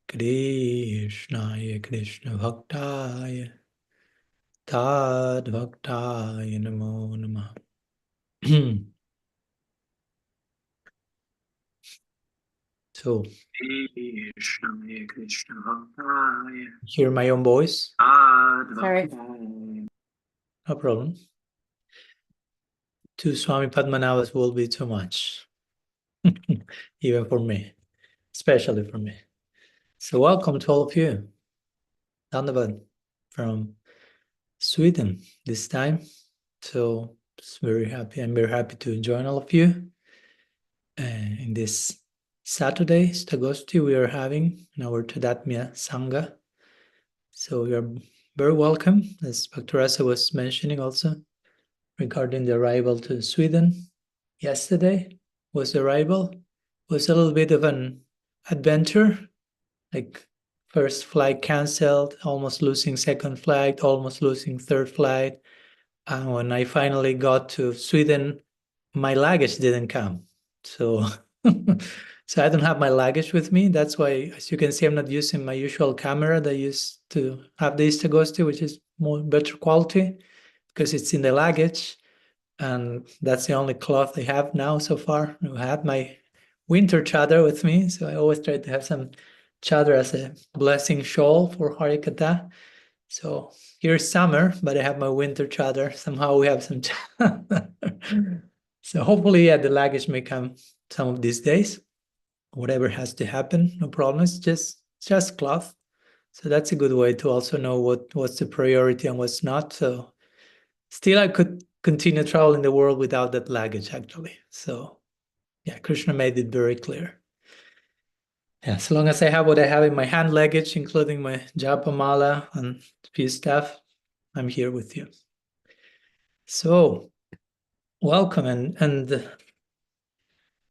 Krishnaya Krishna Bhaktaya Tad Bhaktaya Namo Namah. So, Krishnaya Krishna Bhaktaya. Hear my own voice? Sorry. No problem. Two Swami Padmanabhas will be too much, even for me, especially for me. So welcome to all of you. Dhanavad from Sweden this time. So it's very happy. I'm very happy to join all of you in this Saturday, ISTAGOSTHI, we are having in our Tadatmya Sangha. So you're very welcome, as Bhaktarasa was mentioning also, regarding the arrival to Sweden. Yesterday was the arrival. It was a little bit of an adventure, like first flight canceled, almost losing second flight, almost losing third flight. And when I finally got to Sweden, my luggage didn't come. So, so I don't have my luggage with me. That's why, as you can see, I'm not using my usual camera that I used to have the ISTAGOSTHI, which is better quality because it's in the luggage. And that's the only cloth I have now so far. I had my winter chadar with me, so I always try to have some chadar as a blessing shawl for Harikatha. So here's summer, but I have my winter chadar. Somehow we have some So hopefully, yeah, the luggage may come some of these days. Whatever has to happen, no problem. It's just cloth. So that's a good way to also know what's the priority and what's not. So still I could continue traveling the world without that luggage, actually. So yeah, Krishna made it very clear. Yeah, as long as I have what I have in my hand luggage, including my japa mala and a few stuff, I'm here with you. So welcome. And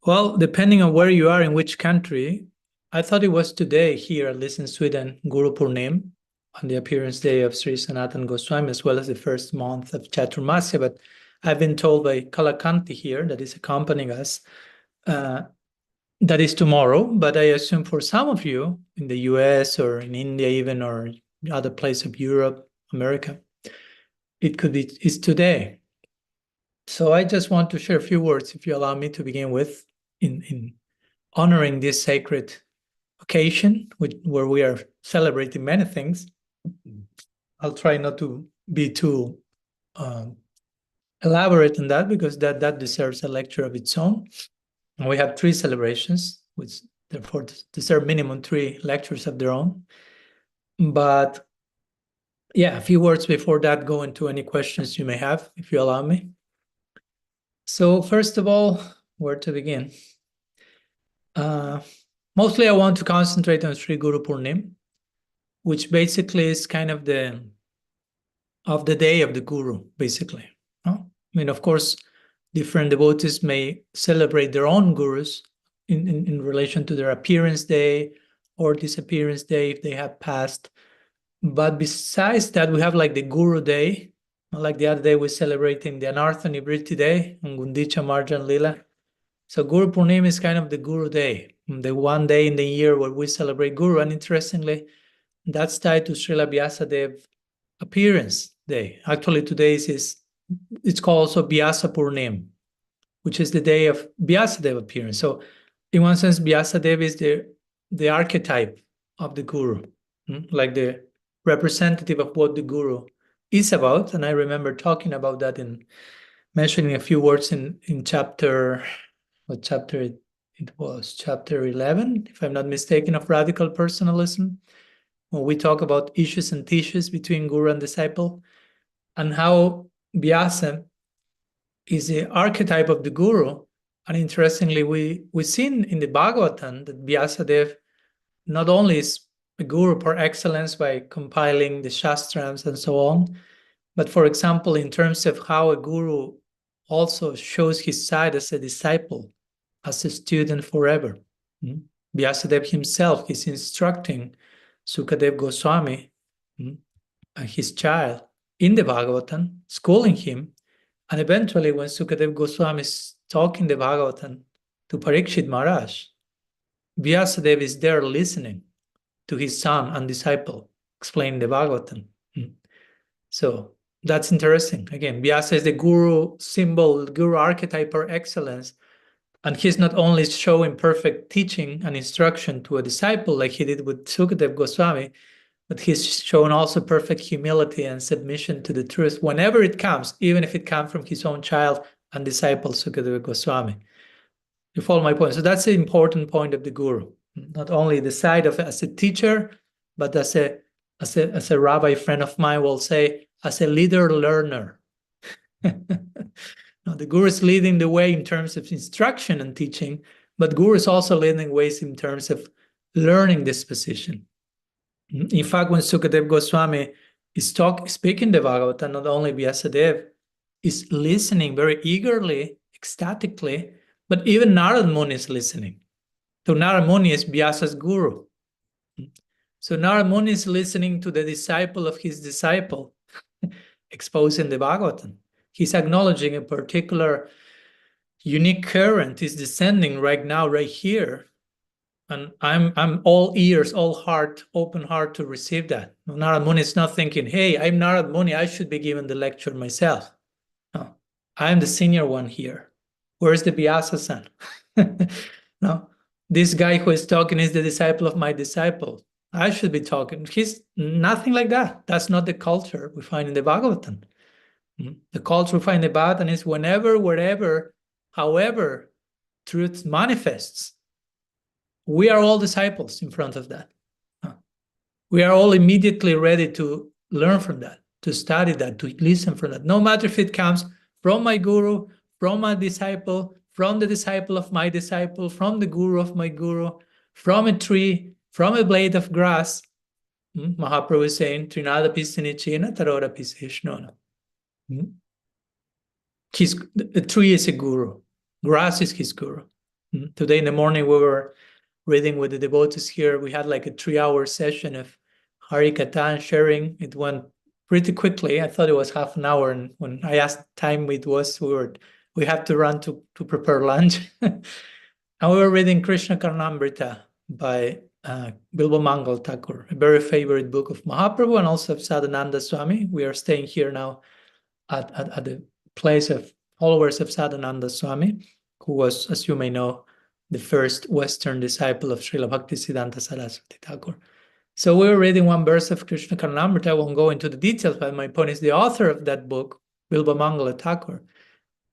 well, depending on where you are, in which country, I thought it was today here, at least in Sweden, Guru Purnima, on the appearance day of Sri Sanatana Goswami, as well as the first month of Chaturmasya. But I've been told by Kalakanti here, that is accompanying us, that is tomorrow. But I assume for some of you in the US or in India even, or other place of Europe, America, it's today. So I just want to share a few words, if you allow me to begin with, in honoring this sacred occasion, where we are celebrating many things. I'll try not to be too elaborate on that, because that deserves a lecture of its own. And we have 3 celebrations, which therefore deserve minimum 3 lectures of their own. But yeah, a few words before that, go into any questions you may have, if you allow me. So first of all, where to begin? Mostly I want to concentrate on Sri Guru Purnima, which basically is kind of the day of the Guru, basically. I mean, of course, different devotees may celebrate their own Gurus in relation to their appearance day or disappearance day if they have passed. But besides that, we have like the Guru Day. Like the other day, we're celebrating the Anartha Nivriti Day and Gundicha Marjan Lila. So Guru Purnima is kind of the Guru Day, the one day in the year where we celebrate Guru. And interestingly, that's tied to Srila Vyasadeva appearance day. Actually, today's it's called also Vyasa Purnima, which is the day of Vyasadeva appearance. So in one sense, Vyasadeva is the archetype of the Guru, like the representative of what the Guru is about. And I remember talking about that in mentioning a few words in chapter, what chapter it was, chapter 11, if I'm not mistaken, of Radical Personalism, when we talk about issues and tissues between Guru and disciple, and how Vyasa is the archetype of the Guru. And interestingly, we've seen in the Bhagavatam that Vyasadeva not only is a Guru par excellence by compiling the Shastrams and so on, but for example, in terms of how a Guru also shows his side as a disciple, as a student forever. Vyasadeva himself is instructing Sukadeva Goswami, his child, in the Bhagavatam, schooling him. And eventually, when Sukadeva Goswami is talking the Bhagavatam to Parikshit Maharaj, Vyasadeva is there listening. to his son and disciple, explaining the Bhagavatam. So that's interesting. Again, Vyasa is the guru symbol, guru archetype par excellence. And he's not only showing perfect teaching and instruction to a disciple like he did with Sukadeva Goswami, but he's shown also perfect humility and submission to the truth whenever it comes, even if it comes from his own child and disciple Sukadeva Goswami. You follow my point? So that's the important point of the guru. Not only the side of as a teacher, but as a rabbi friend of mine will say, as a leader learner. Now, the guru is leading the way in terms of instruction and teaching, but guru is also leading ways in terms of learning this position. In fact, when Sukadeva Goswami is speaking the Bhagavatam, not only Vyasadeva is listening very eagerly, ecstatically, but even Narad Muni is listening. So Narad Muni is Vyasa's guru. So Narad Muni is listening to the disciple of his disciple, exposing the Bhagavatam. He's acknowledging a particular unique current is descending right now, right here. And I'm all ears, all heart, open heart to receive that. Narad Muni is not thinking, hey, I'm Narad Muni, I should be given the lecture myself. No, I'm the senior one here. Where's the Vyasa-san? No, this guy who is talking is the disciple of my disciple. I should be talking. He's nothing like that. That's not the culture we find in the Bhagavatam. The culture we find in the Bhagavatam is whenever, wherever, however truth manifests, we are all disciples in front of that. We are all immediately ready to learn from that, to study that, to listen from that. No matter if it comes from my guru, from my disciple, from the disciple of my disciple, from the guru of my guru, from a tree, from a blade of grass. Mahaprabhu is saying, Trinada pisinichena tarora piseshnona. The tree is a guru. Grass is his guru. Today in the morning we were reading with the devotees here. We had like a 3-hour session of Harikatha and sharing. It went pretty quickly. I thought it was half an hour, and when I asked time it was, we had to run to prepare lunch. And we were reading Krishna Karnamrita by Bilbo Mangal Thakur, a very favorite book of Mahaprabhu and also of Sadhananda Swami. We are staying here now at the place of followers of Sadhananda Swami, who was, as you may know, the first Western disciple of Srila Bhaktisiddhanta Saraswati Thakur. So we were reading one verse of Krishna Karnamrita. I won't go into the details, but my point is the author of that book, Bilbo Mangala Thakur,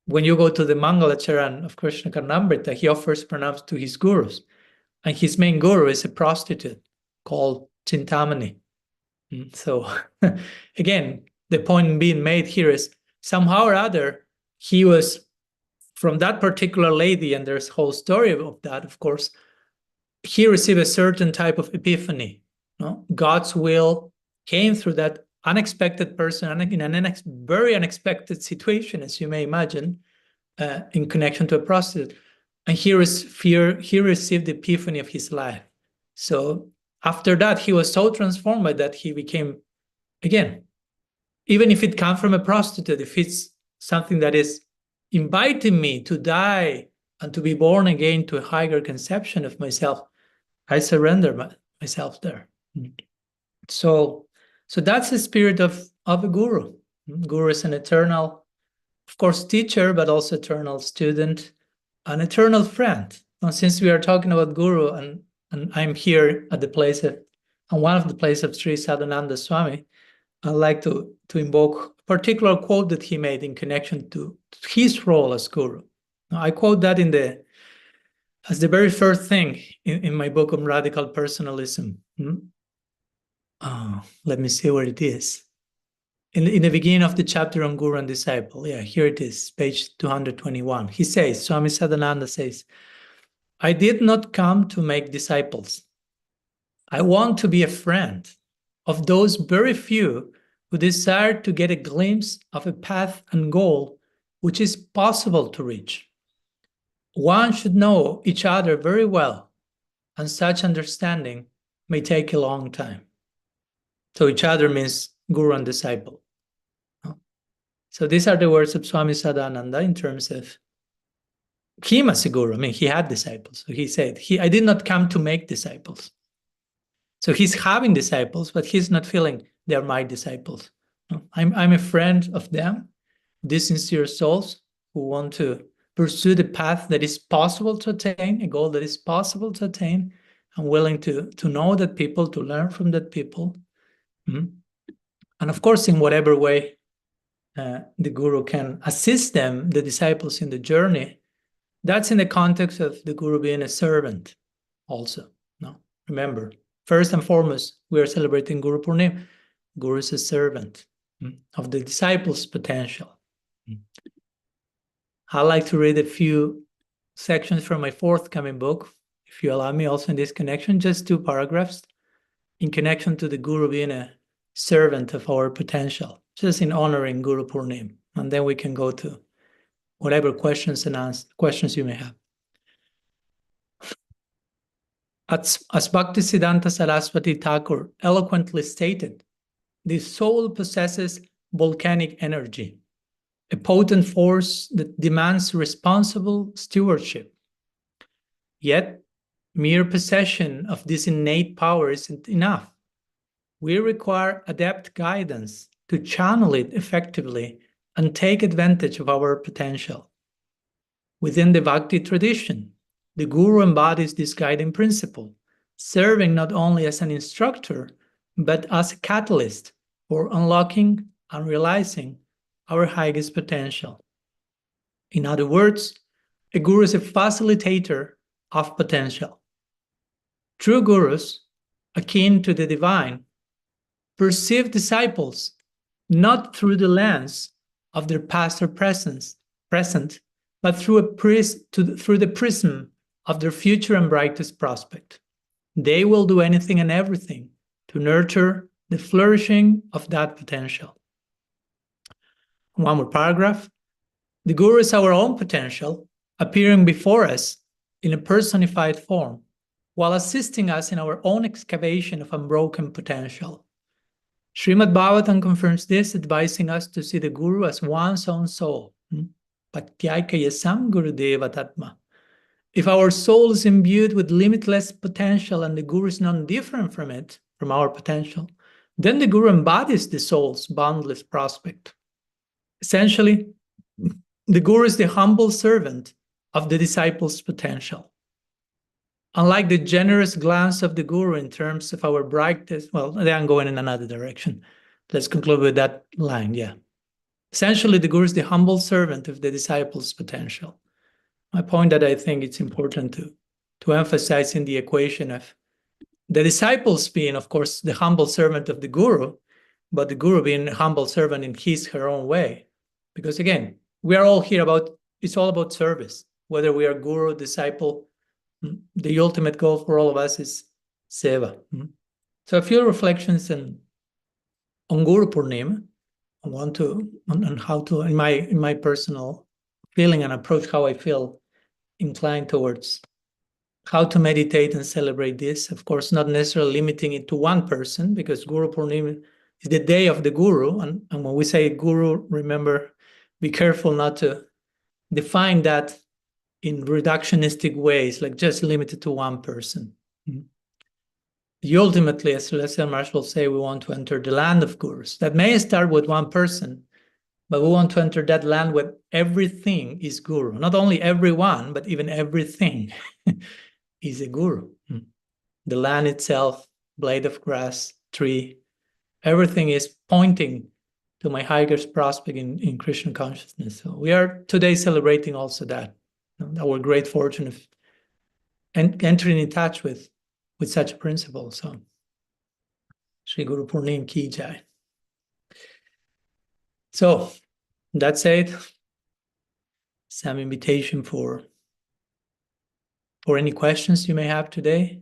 when you go to the Mangalacharan of Krishna Karnamrita, he offers pranams to his gurus. And his main guru is a prostitute called Chintamani. So again, the point being made here is somehow or other, he was from that particular lady, and there's a whole story of that, of course, he received a certain type of epiphany. No? God's will came through that unexpected person in a very unexpected situation, as you may imagine, in connection to a prostitute. And he received the epiphany of his life. So after that, he was so transformed by that, he became, again, even if it comes from a prostitute, if it's something that is inviting me to die and to be born again to a higher conception of myself, I surrender myself there. So that's the spirit of a guru. Guru is an eternal, of course, teacher, but also eternal student, an eternal friend. Now, since we are talking about guru, and I'm here at the place of, on one of the places of Sri Sadhananda Swami, I'd like to invoke a particular quote that he made in connection to his role as guru. Now, I quote that as the very first thing in my book on radical personalism. Let me see where it is. In the beginning of the chapter on Guru and Disciple. Yeah, here it is, page 221. He says, Swami Sadhananda says, I did not come to make disciples. I want to be a friend of those very few who desire to get a glimpse of a path and goal which is possible to reach. One should know each other very well, and such understanding may take a long time. So each other means guru and disciple. So these are the words of Swami Sadhananda in terms of him as a guru. I mean, he had disciples. So he said, I did not come to make disciples. So he's having disciples, but he's not feeling they're my disciples. No, I'm a friend of them, these sincere souls who want to pursue the path that is possible to attain, a goal that is possible to attain. I'm willing to know that people, to learn from that people. And of course, in whatever way the Guru can assist them, the disciples, in the journey, that's in the context of the Guru being a servant also. No, remember, first and foremost, we are celebrating Guru Purnima. Guru is a servant of the disciples' potential. I'd like to read a few sections from my forthcoming book, if you allow me, also in this connection, just 2 paragraphs in connection to the Guru being a servant of our potential, just in honoring Guru Purnima. And then we can go to whatever questions you may have. As Bhaktisiddhanta Saraswati Thakur eloquently stated, the soul possesses volcanic energy, a potent force that demands responsible stewardship. Yet, mere possession of this innate power isn't enough. We require adept guidance to channel it effectively and take advantage of our potential. Within the Bhakti tradition, the Guru embodies this guiding principle, serving not only as an instructor, but as a catalyst for unlocking and realizing our highest potential. In other words, a Guru is a facilitator of potential. True Gurus, akin to the divine, perceive disciples not through the lens of their past or present, but through the prism of their future and brightest prospect. They will do anything and everything to nurture the flourishing of that potential. One more paragraph. The Guru is our own potential, appearing before us in a personified form, while assisting us in our own excavation of unbroken potential. Srimad Bhagavatam confirms this, advising us to see the Guru as one's own soul. Patyaika yasam Gurudeva Tatma. If our soul is imbued with limitless potential and the Guru is not different from it, from our potential, then the Guru embodies the soul's boundless prospect. Essentially, the Guru is the humble servant of the disciple's potential. Unlike the generous glance of the Guru in terms of our brightest, well, then I'm going in another direction. Let's conclude with that line, yeah. Essentially, the Guru is the humble servant of the disciple's potential. My point that I think it's important to emphasize in the equation of the disciples being, of course, the humble servant of the Guru, but the Guru being a humble servant in her own way. Because again, we are all here it's all about service. Whether we are Guru, disciple, the ultimate goal for all of us is seva. So a few reflections on Guru Purnima. I want to, on how to, in my personal feeling and approach, how I feel inclined towards how to meditate and celebrate this. Of course, not necessarily limiting it to one person, because Guru Purnima is the day of the Guru. And when we say Guru, remember, be careful not to define that in reductionistic ways, like just limited to one person. Ultimately, as Celestial Marshal will say, we want to enter the land of Gurus. That may start with one person, but we want to enter that land where everything is Guru. Not only everyone, but even everything is a Guru. The land itself, blade of grass, tree, everything is pointing to my highest prospect in Krishna consciousness. So we are today celebrating also that, our great fortune of entering in touch with such a principle. So, Sri Guru Purnima ki jai. So, that's it. Some invitation for any questions you may have today.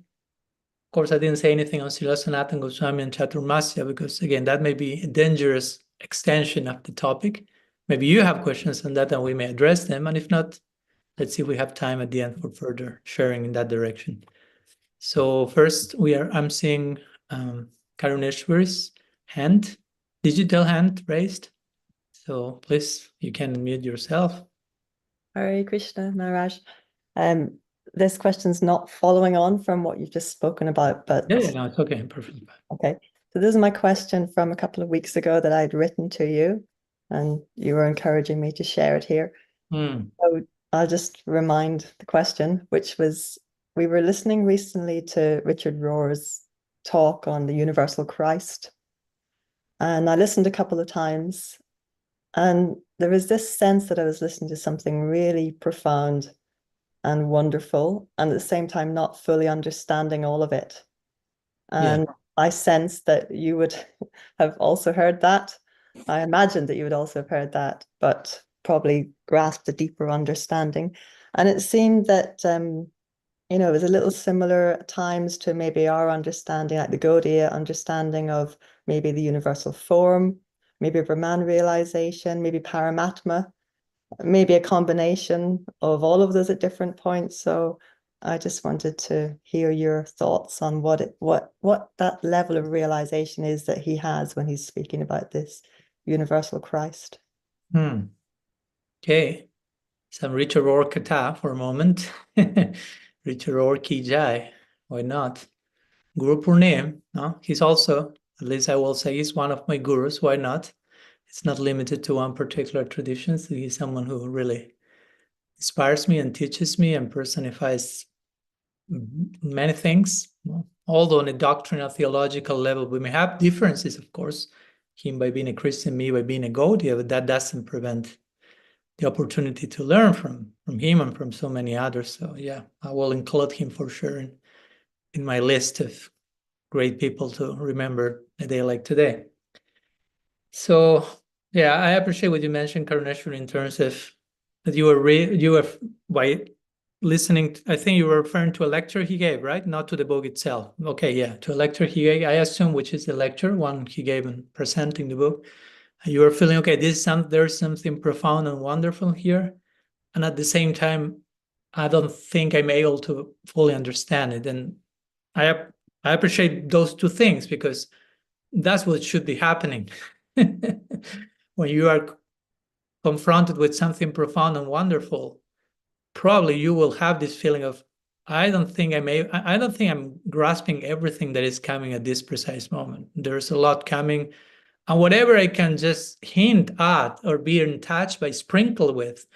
Of course, I didn't say anything on Srila Sanatana Goswami and Chaturmasya because, again, that may be a dangerous extension of the topic. Maybe you have questions on that and we may address them. And if not, let's see if we have time at the end for further sharing in that direction. So first, I'm seeing Karuneshwari's hand, digital hand raised. So please, you can unmute yourself. Hare Krishna, Maharaj. this question's not following on from what you've just spoken about, but Yeah, no, it's okay, perfectly fine. okay. So this is my question from a couple of weeks ago that I'd written to you, and you were encouraging me to share it here. So I'll just remind the question, which was, we were listening recently to Richard Rohr's talk on the universal Christ, and I listened a couple of times, and there was this sense that I was listening to something really profound and wonderful, and at the same time not fully understanding all of it. And I sense that you would have also heard that. I imagine that you would also have heard that, but probably grasped a deeper understanding. And it seemed that, it was a little similar at times to maybe our understanding, like the Gaudiya understanding of maybe the universal form, maybe Brahman realization, maybe Paramatma, maybe a combination of all of those at different points. So I just wanted to hear your thoughts on what that level of realization is that he has when he's speaking about this universal Christ. Okay, some Richard Rohr kata for a moment. Richard Rohr ki jai, why not? Guru Purnima, no? He's also, at least I will say, he's one of my gurus, why not? It's not limited to one particular tradition. So he's someone who really inspires me and teaches me and personifies many things. Although on a doctrinal theological level, we may have differences, of course, him by being a Christian, me by being a Gaudiya, but that doesn't prevent the opportunity to learn from him and from so many others. So yeah, I will include him for sure in my list of great people to remember a day like today. So yeah, I appreciate what you mentioned, Karuneshwar, in terms of that you were by listening. I think you were referring to a lecture he gave, right? Not to the book itself. Okay, yeah, to a lecture he gave, I assume, which is the lecture one he gave in presenting the book. And you were feeling, okay, there's something profound and wonderful here, and at the same time, I don't think I'm able to fully understand it. And I appreciate those two things because that's what should be happening. When you are confronted with something profound and wonderful, probably you will have this feeling of, I don't think I'm grasping everything that is coming at this precise moment. There's a lot coming, and whatever I can just hint at or be in touch by, sprinkle with,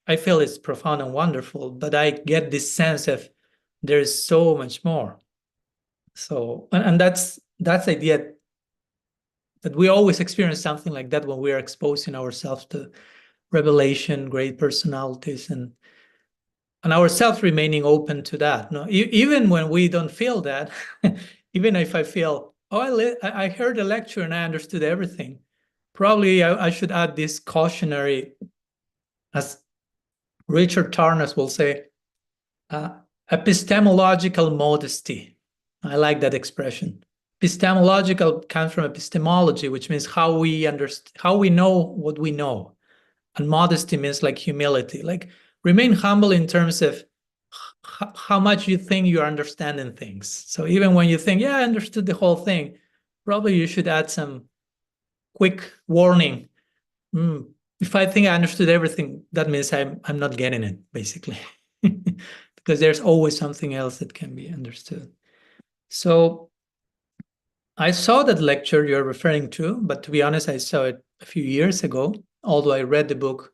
I feel it's profound and wonderful. But I get this sense of there's so much more. So, and that's the idea that we always experience something like that when we are exposing ourselves to revelation, great personalities, and ourselves remaining open to that. No, even when we don't feel that, even if I feel, oh, I heard a lecture and I understood everything, probably I should add this cautionary, as Richard Tarnas will say, epistemological modesty. I like that expression. Epistemological comes from epistemology, which means how we know what we know. And modesty means like humility, like remain humble in terms of how much you think you're understanding things. So even when you think, yeah, I understood the whole thing, probably you should add some quick warning. If I think I understood everything, that means I'm not getting it, basically. Because there's always something else that can be understood. So I saw that lecture you're referring to, but to be honest, I saw it a few years ago, although I read the book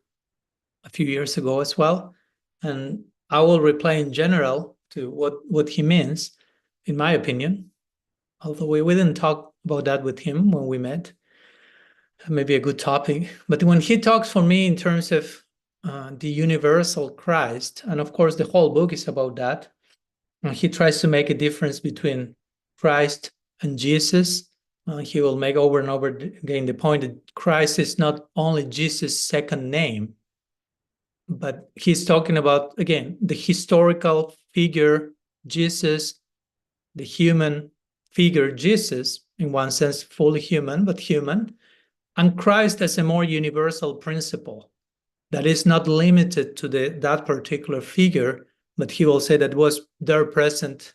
a few years ago as well. And I will reply in general to what he means, in my opinion, although we didn't talk about that with him when we met. Maybe a good topic. But when he talks for me in terms of the universal Christ, and of course the whole book is about that, and he tries to make a difference between Christ and Jesus. He will make over and over again the point that Christ is not only Jesus' second name, but he's talking about, again, the historical figure Jesus, the human figure Jesus, in one sense fully human, but human, and Christ as a more universal principle that is not limited to that particular figure, but he will say that was there present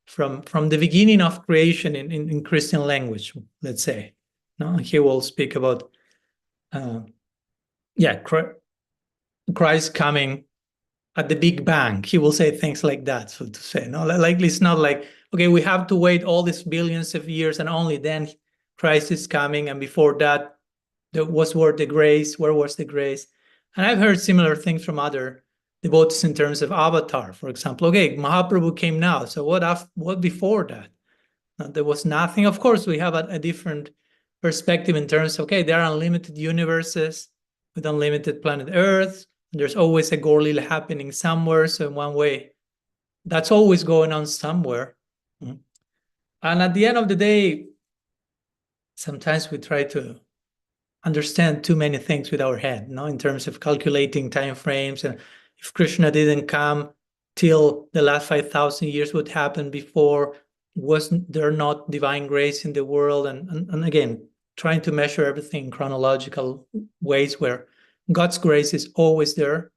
from the beginning of creation in Christian language, let's say. No, he will speak about Christ coming at the Big Bang. He will say things like that, so to say. No, like it's not like, okay, we have to wait all these billions of years and only then Christ is coming, and before that, where was the grace? And I've heard similar things from other devotees in terms of avatar, for example. Okay, Mahaprabhu came now, so what before that? There was nothing. Of course, we have a different perspective in terms of, okay, there are unlimited universes with unlimited planet Earth. There's always a Gaur Lila happening somewhere. So in one way, that's always going on somewhere. And at the end of the day, sometimes we try to understand too many things with our head, in terms of calculating time frames. And if Krishna didn't come till the last 5,000 years, what happened before? Wasn't there not divine grace in the world? And again, trying to measure everything in chronological ways where God's grace is always there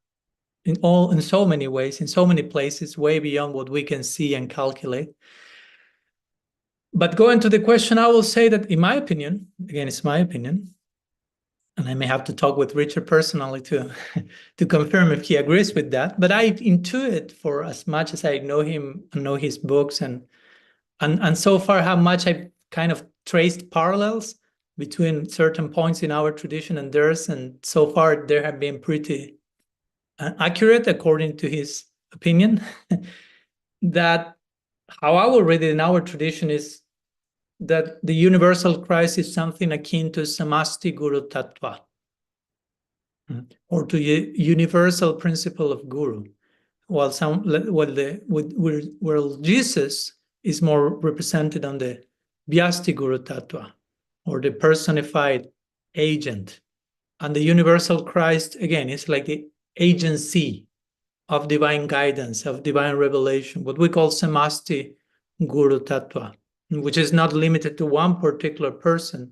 in so many ways, in so many places, way beyond what we can see and calculate. But going to the question, I will say that in my opinion, again, it's my opinion, and I may have to talk with Richard personally to confirm if he agrees with that. But I intuit, for as much as I know him and know his books, and so far how much I've kind of traced parallels between certain points in our tradition and theirs, and so far there have been pretty accurate according to his opinion. That how I will read it in our tradition is that the universal Christ is something akin to Samasti Guru Tattva, or to the universal principle of Guru, while Jesus is more represented on the Vyasti Guru Tattva, or the personified agent. And the universal Christ, again, is like the agency of divine guidance, of divine revelation, what we call Samasti Guru Tattva, which is not limited to one particular person,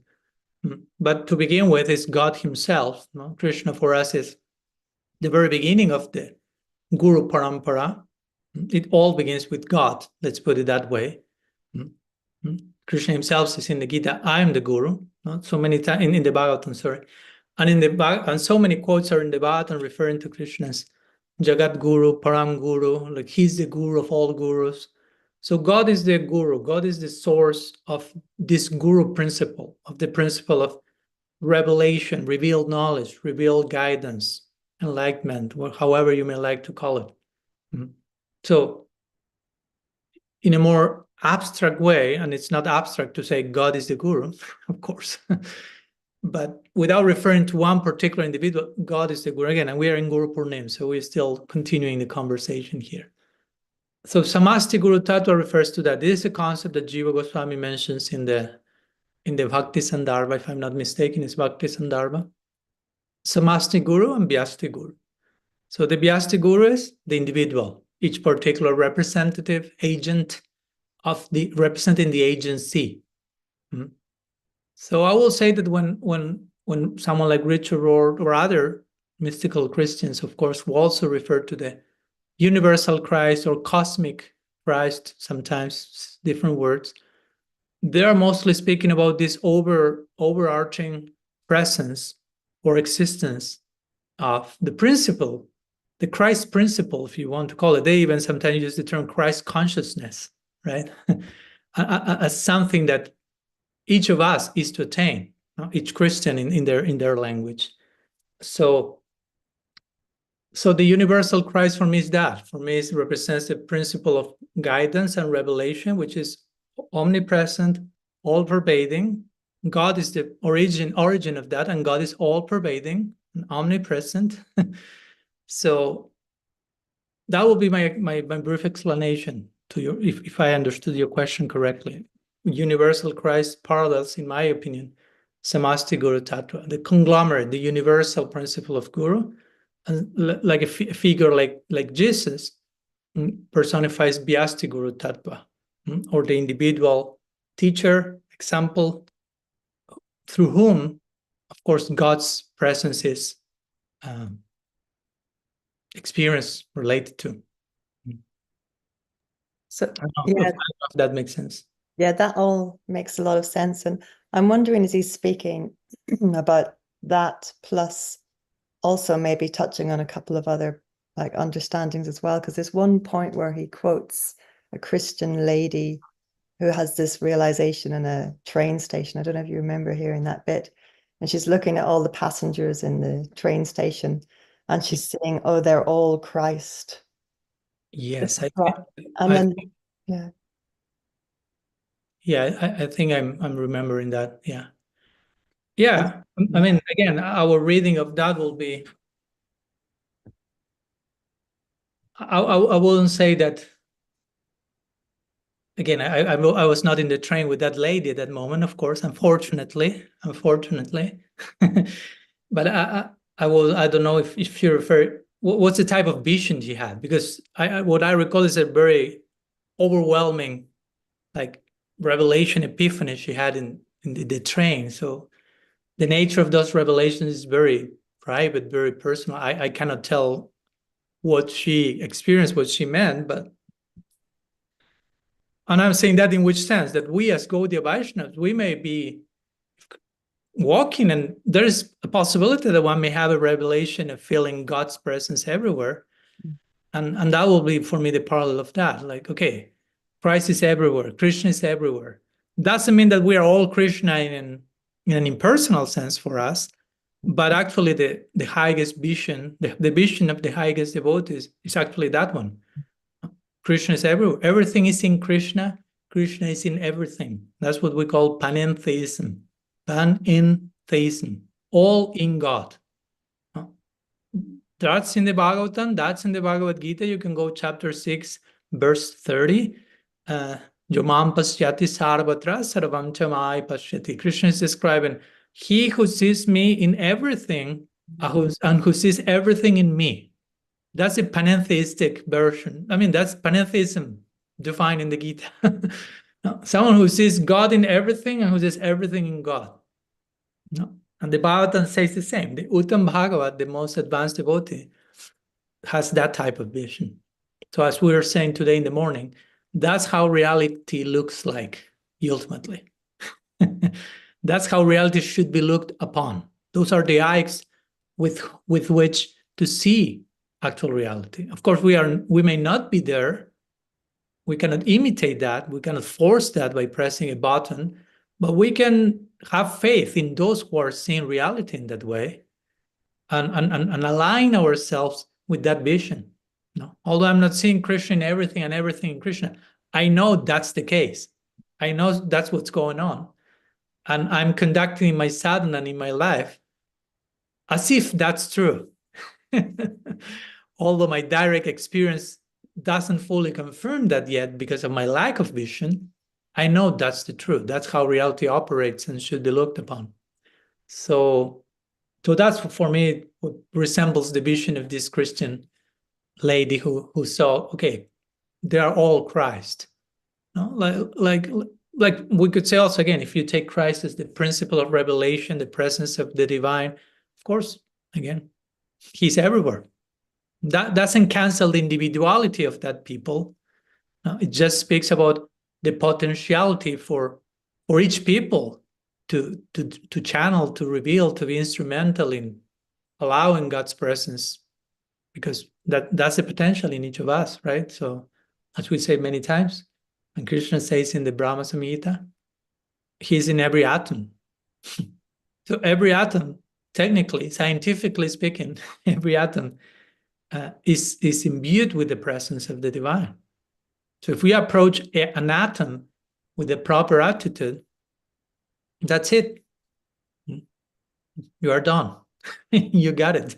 but to begin with is God himself. Krishna for us is the very beginning of the Guru Parampara. It all begins with God, let's put it that way. Krishna himself says in the Gita, I am the Guru. So many times in the Bhagavatam, sorry. And so many quotes are in the Bhagavatam referring to Krishna's Jagat Guru, Param Guru, like he's the Guru of all Gurus. So God is the Guru. God is the source of this Guru principle, of the principle of revelation, revealed knowledge, revealed guidance, enlightenment, or however you may like to call it. So in a more abstract way, and it's not abstract to say God is the Guru, of course, but without referring to one particular individual, God is the Guru. Again, and we are in Guru Purnima, so we're still continuing the conversation here. So Samasti Guru Tattva refers to that. This is a concept that Jiva Goswami mentions in the Bhakti Sandarbha, if I'm not mistaken, it's Bhakti Sandarbha. Samasti Guru and Vyasti Guru. So the Vyasti Guru is the individual, each particular representative agent of representing the agency. So I will say that when someone like Richard Rohr or other mystical Christians, of course, will also refer to the universal Christ or cosmic Christ, sometimes different words, they are mostly speaking about this overarching presence or existence of the principle, the Christ principle, if you want to call it. They even sometimes use the term Christ consciousness, right? As something that each of us is to attain, each Christian in their language. So the universal Christ for me is that. For me, it represents the principle of guidance and revelation, which is omnipresent, all-pervading. God is the origin of that, and God is all-pervading and omnipresent. So that will be my brief explanation to you, if I understood your question correctly. Universal Christ parallels, in my opinion, Samasti Guru Tattva, the conglomerate, the universal principle of Guru, and like a figure like Jesus personifies Vyasti Guru Tattva, or the individual teacher, example, through whom, of course, God's presence is experience related to. So if that makes sense. Yeah, that all makes a lot of sense. And I'm wondering, is he speaking about that plus also maybe touching on a couple of other like understandings as well, because there's one point where he quotes a Christian lady who has this realization in a train station. I don't know if you remember hearing that bit. And she's looking at all the passengers in the train station and she's saying, oh, they're all Christ. Yes, yeah. Yeah, I think I'm remembering that. Yeah. Yeah. I mean, again, our reading of that will be, I wouldn't say that. Again, I was not in the train with that lady at that moment, of course, unfortunately. But I don't know if you refer, what's the type of vision she had? Because what I recall is a very overwhelming, like, revelation, epiphany she had in the train. So the nature of those revelations is very private, very personal. I cannot tell what she experienced, what she meant, but. And I'm saying that in which sense? That we as Gaudiya Vaishnavas, we may be walking, and there's a possibility that one may have a revelation of feeling God's presence everywhere. And that will be, for me, the parallel of that. Like, okay, Christ is everywhere, Krishna is everywhere. Doesn't mean that we are all Krishna in an impersonal sense for us, but actually the highest vision, the vision of the highest devotees is actually that one. Krishna is everywhere. Everything is in Krishna. Krishna is in everything. That's what we call panentheism. Panentheism. All in God. That's in the Bhagavatam. That's in the Bhagavad Gita. You can go chapter 6, verse 30. Yomam pasyati sarvatra sarvam chamai pasyati. Krishna is describing, he who sees me in everything and who sees everything in me. That's a panentheistic version. I mean, that's panentheism defined in the Gita. No, someone who sees God in everything and who sees everything in God. No? And the Bhagavatam says the same. The Uttam Bhagavat, the most advanced devotee, has that type of vision. So as we were saying today in the morning, that's how reality looks like, ultimately. That's how reality should be looked upon. Those are the eyes with which to see actual reality. Of course, we may not be there. We cannot imitate that. We cannot force that by pressing a button, but we can have faith in those who are seeing reality in that way and align ourselves with that vision. No, although I'm not seeing Krishna in everything and everything in Krishna, I know that's the case. I know that's what's going on. And I'm conducting my sadhana in my life as if that's true. Although my direct experience doesn't fully confirm that yet because of my lack of vision, I know that's the truth. That's how reality operates and should be looked upon. So that's, for me, what resembles the vision of this Christian lady who saw, okay, they are all Christ. No? Like we could say also, again, if you take Christ as the principle of revelation, the presence of the divine, of course, again, he's everywhere. That doesn't cancel the individuality of that people. No, it just speaks about the potentiality for each people to channel, to reveal, to be instrumental in allowing God's presence, because that's the potential in each of us, right? So, as we say many times, and Krishna says in the Brahma Samhita, he's in every atom. So every atom, technically, scientifically speaking, every atom is imbued with the presence of the divine. So if we approach an atom with the proper attitude, that's it. You are done. You got it.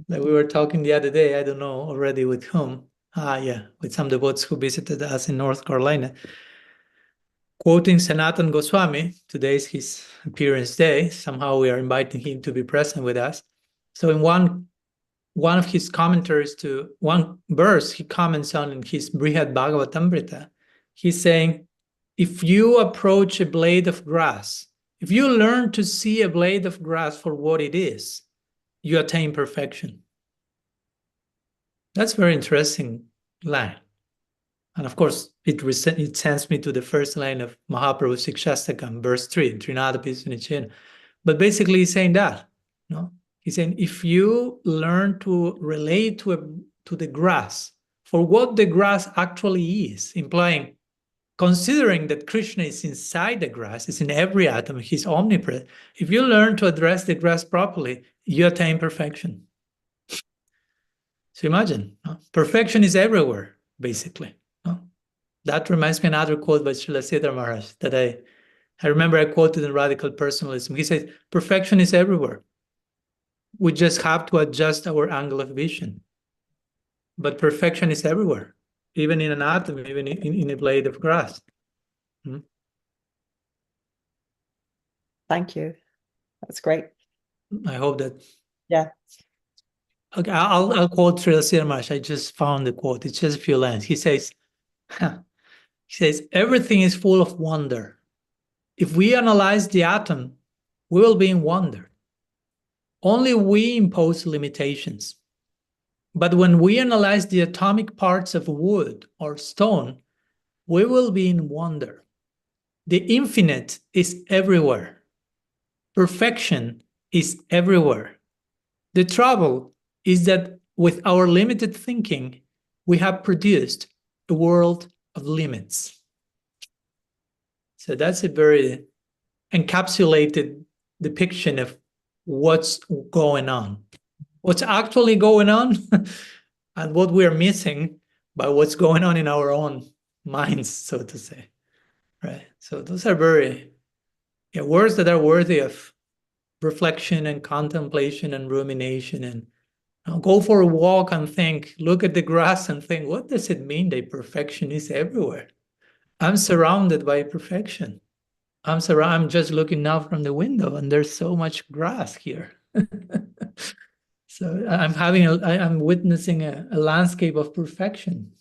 Like we were talking the other day, I don't know already with whom. Yeah, with some devotees who visited us in North Carolina. Quoting Sanatan Goswami, today is his appearance day. Somehow we are inviting him to be present with us. So in one of his commentaries to one verse he comments on in his Brihad Bhagavatamrita, he's saying, if you approach a blade of grass, if you learn to see a blade of grass for what it is, you attain perfection. That's a very interesting line. And of course, it sends me to the first line of Mahaprabhu's Sikshastakam, verse 3, Trinadapi Sunichena. But basically he's saying that, no? He's saying, if you learn to relate to the grass for what the grass actually is, implying, considering that Krishna is inside the grass, is in every atom, he's omnipresent. If you learn to address the grass properly, you attain perfection. So imagine, perfection is everywhere, basically. That reminds me of another quote by Srila Vyasadeva Maharaj that I remember I quoted in Radical Personalism. He says, perfection is everywhere. We just have to adjust our angle of vision. But perfection is everywhere, even in an atom, even in a blade of grass. Thank you. That's great. I hope that. Yeah. Okay, I'll quote Srila Vyasadeva Maharaj. I just found the quote. It's just a few lines. He says, everything is full of wonder. If we analyze the atom, we will be in wonder. Only we impose limitations. But when we analyze the atomic parts of wood or stone, we will be in wonder. The infinite is everywhere. Perfection is everywhere. The trouble is that with our limited thinking, we have produced a world of limits. So that's a very encapsulated depiction of what's going on. What's actually going on and what we're missing by what's going on in our own minds, so to say. Right? So those are very words that are worthy of reflection and contemplation and rumination. And go for a walk and think, look at the grass and think, what does it mean that perfection is everywhere? I'm surrounded by perfection. I'm just looking now from the window and there's so much grass here. So I'm witnessing a landscape of perfection.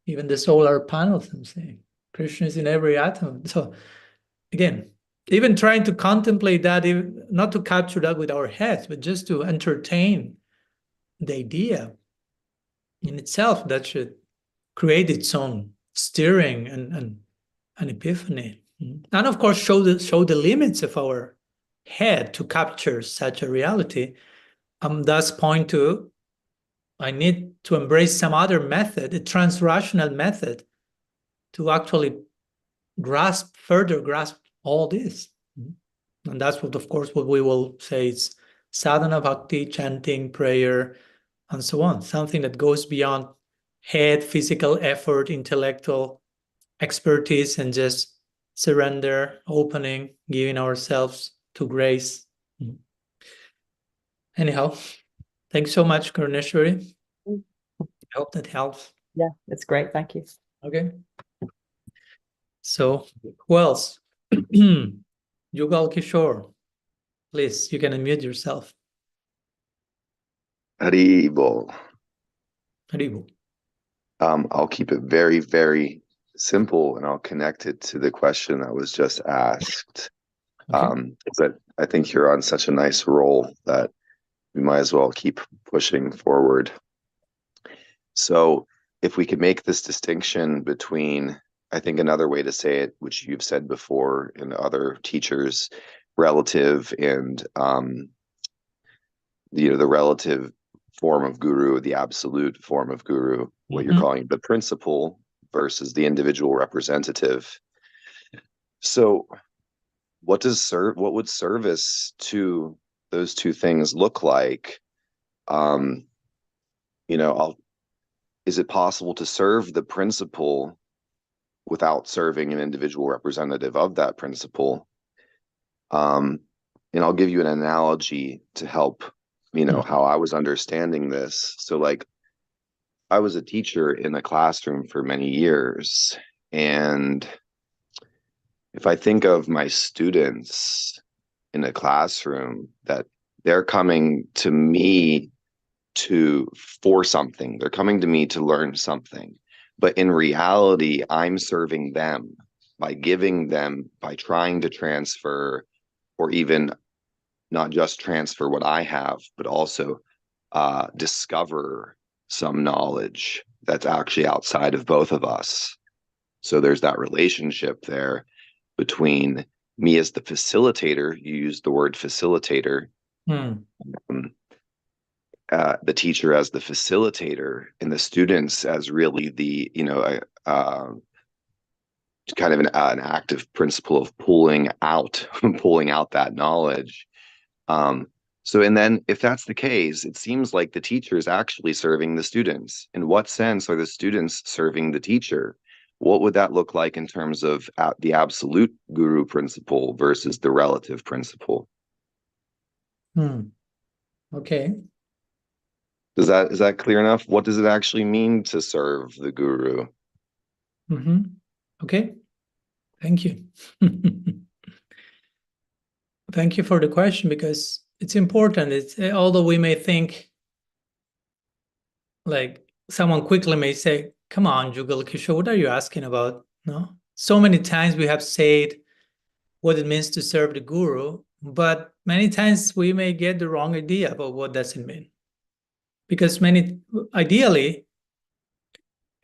Even the solar panels, I'm saying. Krishna is in every atom. So again, even trying to contemplate that, not to capture that with our heads, but just to entertain the idea in itself, that should create its own stirring and an epiphany. And of course, show the limits of our head to capture such a reality. Thus point to, I need to embrace some other method, a trans-rational method, to actually further grasp all this. And that's what, of course, what we will say is sadhana bhakti, chanting, prayer, and so on. Something that goes beyond head, physical effort, intellectual expertise, and just surrender, opening, giving ourselves to grace. Anyhow, thanks so much, Karuneshwari. I hope that helps. Yeah, it's great. Thank you. Okay. So, who else? Yugal Kishore, please, you can unmute yourself. Haribol. Haribol. I'll keep it very, very simple, and I'll connect it to the question that was just asked. Okay. But I think you're on such a nice roll that we might as well keep pushing forward. So if we could make this distinction between, I think another way to say it, which you've said before in other teachers, relative and the relative form of guru, the absolute form of guru, what you're calling the principle versus the individual representative. So what would service to those two things look like? Is it possible to serve the principle without serving an individual representative of that principle? And I'll give you an analogy to help, how I was understanding this. So like, I was a teacher in a classroom for many years. And if I think of my students in a classroom, that they're coming to me for something, they're coming to me to learn something. But in reality, I'm serving them by giving them, by trying to transfer, or even not just transfer what I have, but also discover some knowledge that's actually outside of both of us. So there's that relationship there between me as the facilitator, you use the word facilitator, The teacher as the facilitator and the students as really the, kind of an active principle of pulling out that knowledge. And then if that's the case, it seems like the teacher is actually serving the students. In what sense are the students serving the teacher? What would that look like in terms of the absolute guru principle versus the relative principle? Okay. Is that clear enough? What does it actually mean to serve the guru? Okay. Thank you. Thank you for the question, because it's important. Although we may think, like, someone quickly may say, come on, Jugal Kishore, what are you asking about? No? So many times we have said what it means to serve the guru, but many times we may get the wrong idea about what does it mean. Because ideally,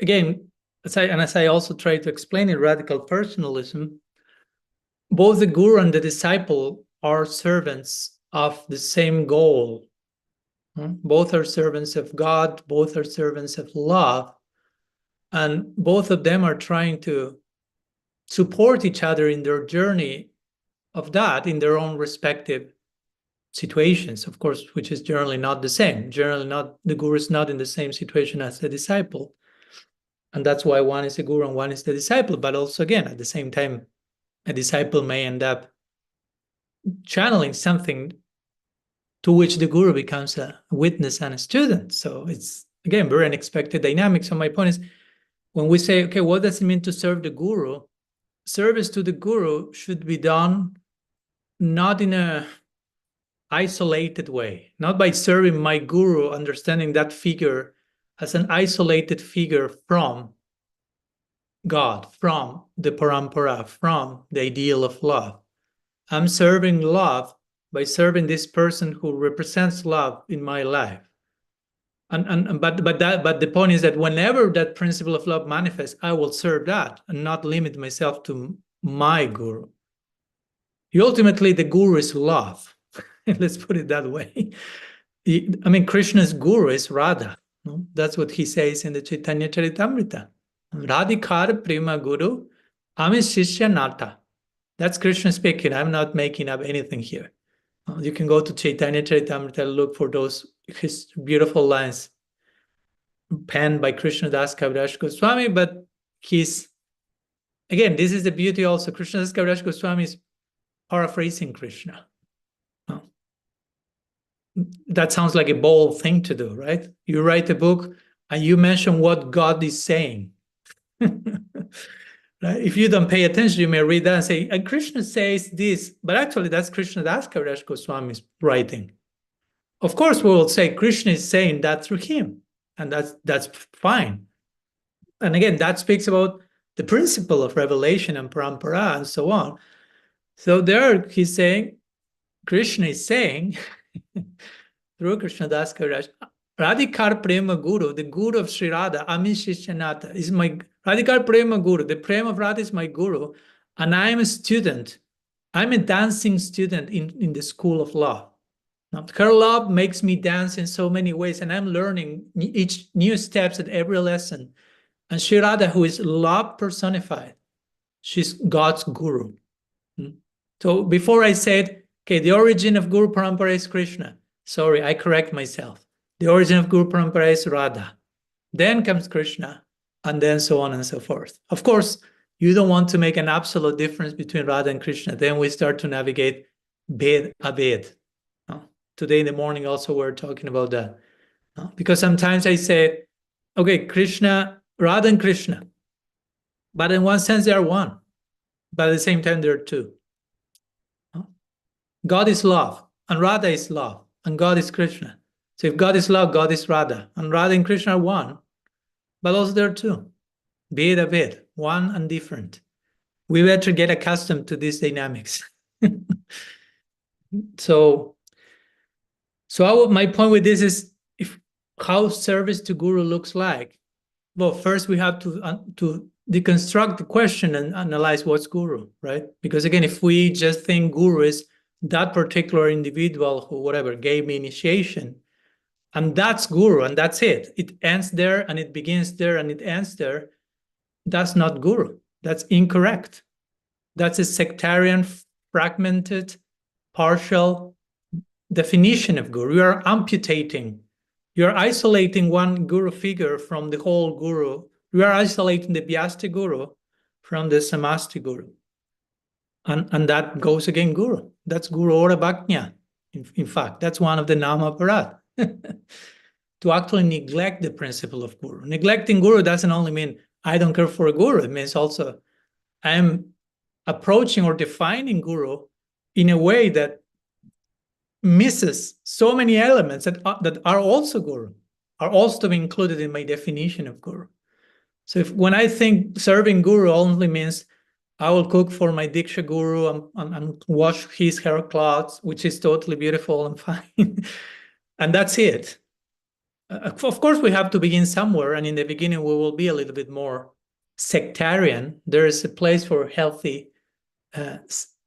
again, as I also try to explain in Radical Personalism, both the guru and the disciple are servants of the same goal. Both are servants of God, both are servants of love, and both of them are trying to support each other in their journey of that in their own respective situations, of course, which is generally not the same. Generally, the guru is not in the same situation as the disciple. And that's why one is a guru and one is the disciple. But also, again, at the same time, a disciple may end up channeling something to which the guru becomes a witness and a student. So it's, again, very unexpected dynamic. So my point is, when we say, okay, what does it mean to serve the guru? Service to the guru should be done not in a isolated way, not by serving my guru, understanding that figure as an isolated figure from God, from the parampara, from the ideal of love. I'm serving love by serving this person who represents love in my life. But the point is that whenever that principle of love manifests, I will serve that and not limit myself to my guru. Ultimately, the guru is love. Let's put it that way. I mean, Krishna's guru is Radha. No? That's what he says in the Chaitanya Charitamrita. Radhikar Prema Guru, Ami Shishya Nata. That's Krishna speaking. I'm not making up anything here. You can go to Chaitanya Charitamrita and look for his beautiful lines penned by Krishna Das Kaviraj Goswami, but again, this is the beauty also. Krishna Das Kaviraj Goswami is paraphrasing Krishna. That sounds like a bold thing to do, right? You write a book and you mention what God is saying. Right? If you don't pay attention, you may read that and say, and Krishna says this, but actually that's Krishna Das Kaviraj Goswami's writing. Of course, we will say Krishna is saying that through him, and that's fine. And again, that speaks about the principle of revelation and parampara and so on. So there he's saying, Krishna is saying, through Krishna Das Kaviraj, Radhikar Prema Guru, the Guru of Sri Radha, Ami Shishyanata, is my Radhikar Prema Guru. The Prema of Radha is my Guru, and I am a student. I'm a dancing student in the school of love. Now, her love makes me dance in so many ways, and I'm learning each new steps at every lesson. And Sri Radha, who is love personified, she's God's Guru. So before I said, okay, the origin of Guru Parampara is Krishna. Sorry, I correct myself. The origin of Guru Parampara is Radha. Then comes Krishna, and then so on and so forth. Of course, you don't want to make an absolute difference between Radha and Krishna. Then we start to navigate Bhed Abhed. Today in the morning also we're talking about that. Because sometimes I say, okay, Krishna, Radha and Krishna. But in one sense, they are one. But at the same time, there are two. God is love, and Radha is love, and God is Krishna. So if God is love, God is Radha, and Radha and Krishna are one, but also there are two. Bhed Abhed, one and different. We better get accustomed to these dynamics. So my point with this is how service to Guru looks like. Well, first we have to deconstruct the question and analyze what's Guru, right? Because again, if we just think Guru is that particular individual who, whatever, gave me initiation. And that's Guru, and that's it. It ends there, and it begins there, and it ends there. That's not Guru. That's incorrect. That's a sectarian, fragmented, partial definition of Guru. You are amputating. You are isolating one Guru figure from the whole Guru. You are isolating the Vyasa Guru from the Samasti Guru. And that goes again Guru. That's Guru Ora Bhaknya. In fact, that's one of the Nama Parat. To actually neglect the principle of Guru. Neglecting Guru doesn't only mean I don't care for a Guru. It means also I'm approaching or defining Guru in a way that misses so many elements that are also Guru, are also to be included in my definition of Guru. So when I think serving Guru only means I will cook for my Diksha Guru and wash his hair cloths, which is totally beautiful and fine, and that's it. Of course, we have to begin somewhere, and in the beginning, we will be a little bit more sectarian. There is a place for healthy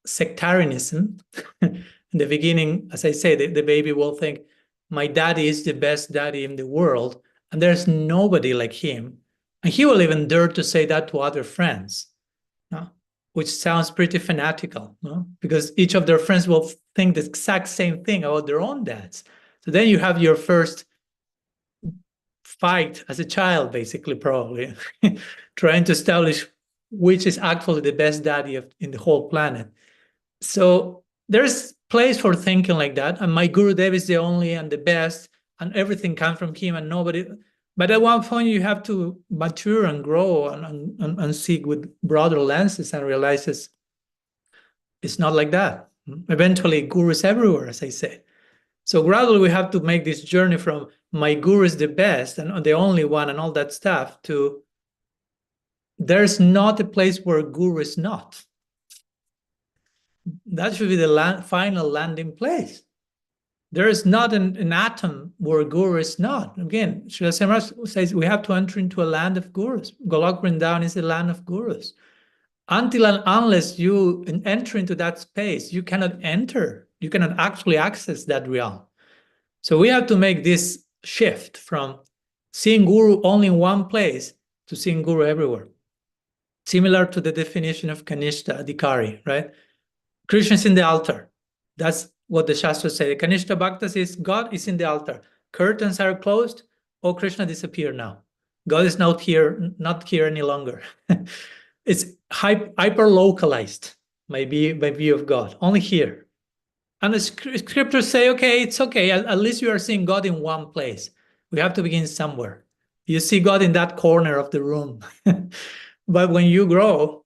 sectarianism. In the beginning, as I say, the baby will think, my daddy is the best daddy in the world, and there's nobody like him. And he will even dare to say that to other friends, no? Which sounds pretty fanatical, no? Because each of their friends will think the exact same thing about their own dads. So then you have your first fight as a child, basically, probably, trying to establish which is actually the best daddy in the whole planet. So there's place for thinking like that. And my Gurudev is the only and the best, and everything comes from him and nobody. But at one point, you have to mature and grow and seek with broader lenses and realize it's not like that. Eventually, Guru is everywhere, as I say. So gradually, we have to make this journey from my Guru is the best and the only one and all that stuff to there's not a place where Guru is not. That should be the final landing place. There is not an atom where Guru is not. Again, Srila Samraj says we have to enter into a land of Gurus. Golok Vrindavan is a land of Gurus. Until and unless you enter into that space, you cannot enter. You cannot actually access that realm. So we have to make this shift from seeing Guru only in one place to seeing Guru everywhere. Similar to the definition of Kanishta Adhikari, right? Krishna is in the altar. That's what the Shastras say. Kanishta Bhakta says God is in the altar. Curtains are closed. Oh, Krishna disappeared now. God is not here any longer. It's hyper-localized, my view of God, only here. And the scriptures say, okay, it's okay. At least you are seeing God in one place. We have to begin somewhere. You see God in that corner of the room. But when you grow,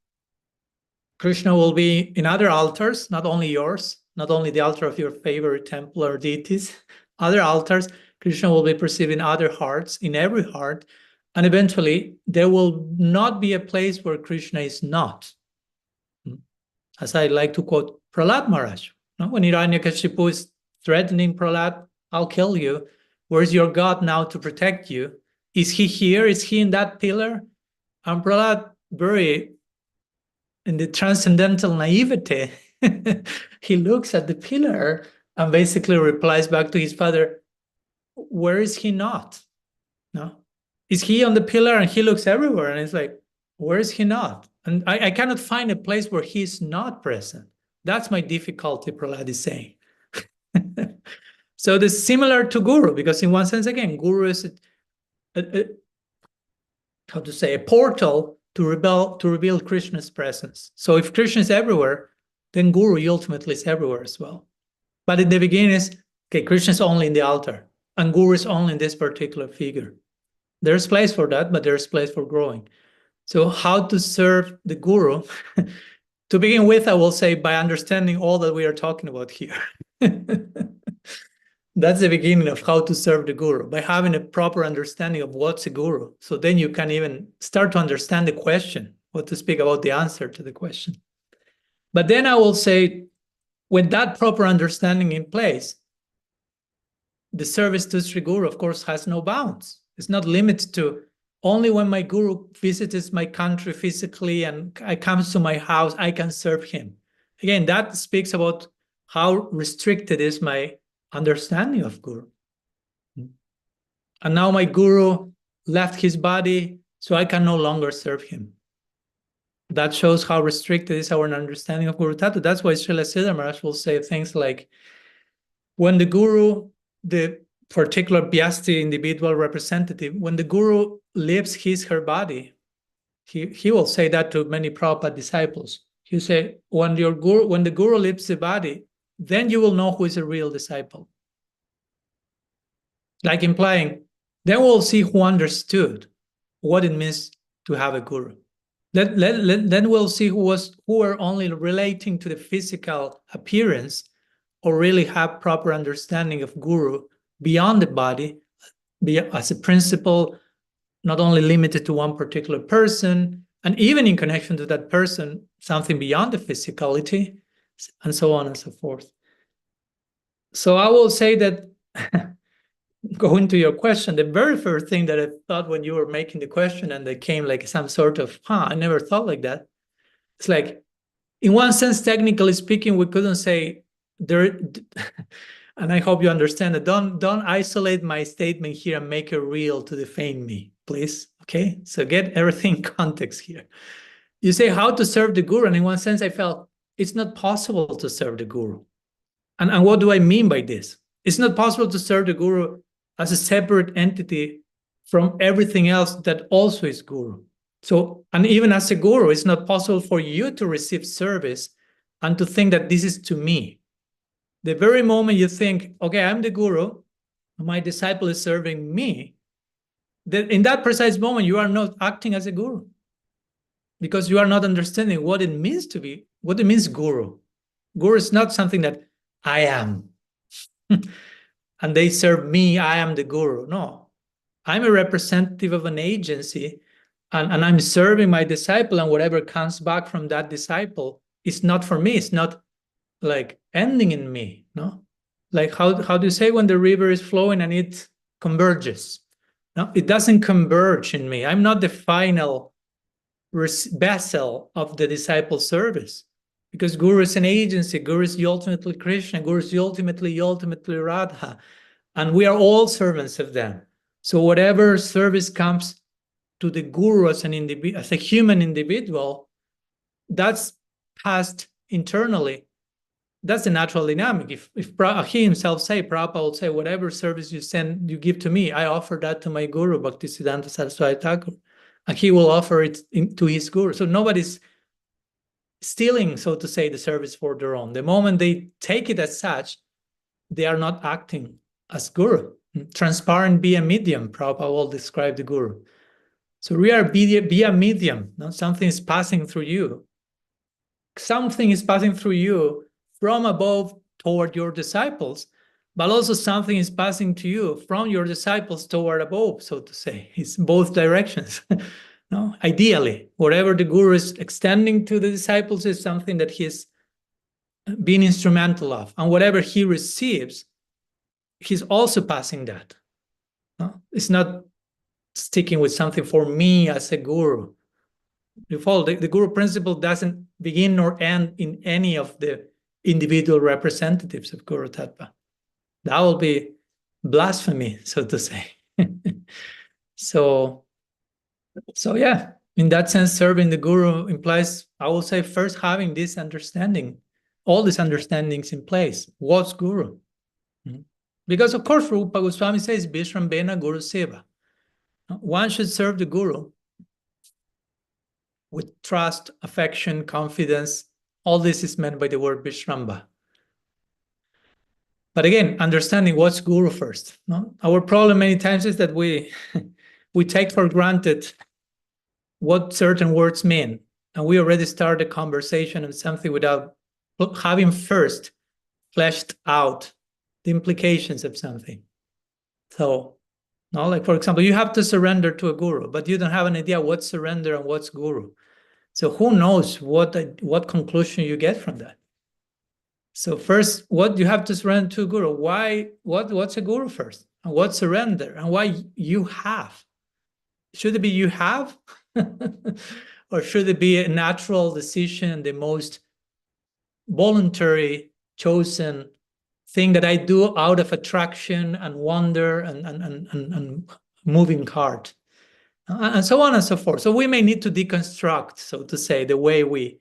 Krishna will be in other altars, not only yours, not only the altar of your favorite temple or deities, other altars. Krishna will be perceived in other hearts, in every heart. And eventually, there will not be a place where Krishna is not. As I like to quote Prahlad Maharaj, when Hiranyakashipu is threatening Prahlad, I'll kill you. Where's your God now to protect you? Is he here? Is he in that pillar? And Prahlad, very in the transcendental naivete, he looks at the pillar and basically replies back to his father, where is he not? No? Is he on the pillar? And he looks everywhere and it's like, where is he not? And I cannot find a place where he's not present. That's my difficulty, Prahlad is saying. So this is similar to Guru, because in one sense, again, Guru is a portal to reveal Krishna's presence. So if Krishna is everywhere, then Guru ultimately is everywhere as well. But in the beginning is, okay, Krishna is only in the altar, and Guru is only in this particular figure. There's place for that, but there's place for growing. So how to serve the Guru? To begin with, I will say by understanding all that we are talking about here. That's the beginning of how to serve the Guru, by having a proper understanding of what's a Guru. So then you can even start to understand the question, or to speak about the answer to the question. But then I will say, with that proper understanding in place, the service to Sri Guru, of course, has no bounds. It's not limited to only when my Guru visits my country physically and comes to my house, I can serve him. Again, that speaks about how restricted is my understanding of Guru. And now my Guru left his body, so I can no longer serve him. That shows how restricted is our understanding of Guru Tattva. That's why Srila Vyasadeva Maharaj will say things like, when the Guru, the particular Vyasti individual representative, when the Guru leaves her body, he will say that to many Prabhupada disciples. He say, when the Guru leaves the body, then you will know who is a real disciple. Like implying, then we'll see who understood what it means to have a Guru. Then we'll see who are only relating to the physical appearance, or really have proper understanding of Guru beyond the body, as a principle, not only limited to one particular person, and even in connection to that person, something beyond the physicality, and so on and so forth. So I will say that, going to your question, the very first thing that I thought when you were making the question and it came like some sort of, I never thought like that. It's like, in one sense, technically speaking, we couldn't say there, and I hope you understand that. Don't isolate my statement here and make it real to defame me, please. Okay, so get everything in context here. You say how to serve the Guru, and in one sense, I felt it's not possible to serve the Guru. And what do I mean by this? It's not possible to serve the Guru as a separate entity from everything else that also is Guru. So, and even as a Guru, it's not possible for you to receive service and to think that this is to me. The very moment you think, okay, I'm the Guru, my disciple is serving me, that in that precise moment, you are not acting as a Guru, because you are not understanding what it means to be, what it means Guru. Guru is not something that I am. And they serve me, I am the Guru. No, I'm a representative of an agency, and I'm serving my disciple, and whatever comes back from that disciple is not for me. It's not like ending in me, no? Like how do you say when the river is flowing and it converges? No, it doesn't converge in me. I'm not the final vessel of the disciple service, because Guru is an agency. Guru is ultimately Krishna. Guru is ultimately Radha, and we are all servants of them. So whatever service comes to the Guru as a human individual, that's passed internally. That's the natural dynamic. If he himself say, Prabhupada will say, whatever service you give to me, I offer that to my Guru, Bhaktisiddhanta Saraswati Thakur, and he will offer it to his Guru. So nobody's stealing, so to say, the service for their own. The moment they take it as such, they are not acting as Guru. Transparent be a medium, Prabhupada will describe the Guru. So we are be a medium. No? Something is passing through you. Something is passing through you from above toward your disciples, but also something is passing to you from your disciples toward above, so to say. It's both directions. No? Ideally, whatever the Guru is extending to the disciples is something that he's been instrumental of, and whatever he receives, he's also passing that. No? It's not sticking with something for me as a Guru. You follow, the Guru principle doesn't begin nor end in any of the individual representatives of Guru Tattva. That will be blasphemy, so to say. So yeah, in that sense, serving the Guru implies, I will say, first having this understanding, all these understandings in place. What's Guru? Because of course, Rupa Goswami says, Vishrambena Guru Seva. One should serve the Guru with trust, affection, confidence. All this is meant by the word Vishramba. But again, understanding what's Guru first. No? Our problem many times is that we take for granted what certain words mean, and we already start a conversation on something without having first fleshed out the implications of something. So, no, like for example, you have to surrender to a Guru, but you don't have an idea what's surrender and what's Guru. So who knows what conclusion you get from that? So first, what you have to surrender to a Guru. Why? What's a Guru first? And what's surrender? And why you have? Should it be you have? Or should it be a natural decision, the most voluntary chosen thing that I do out of attraction and wonder and moving heart, and so on and so forth. So we may need to deconstruct, so to say, the way we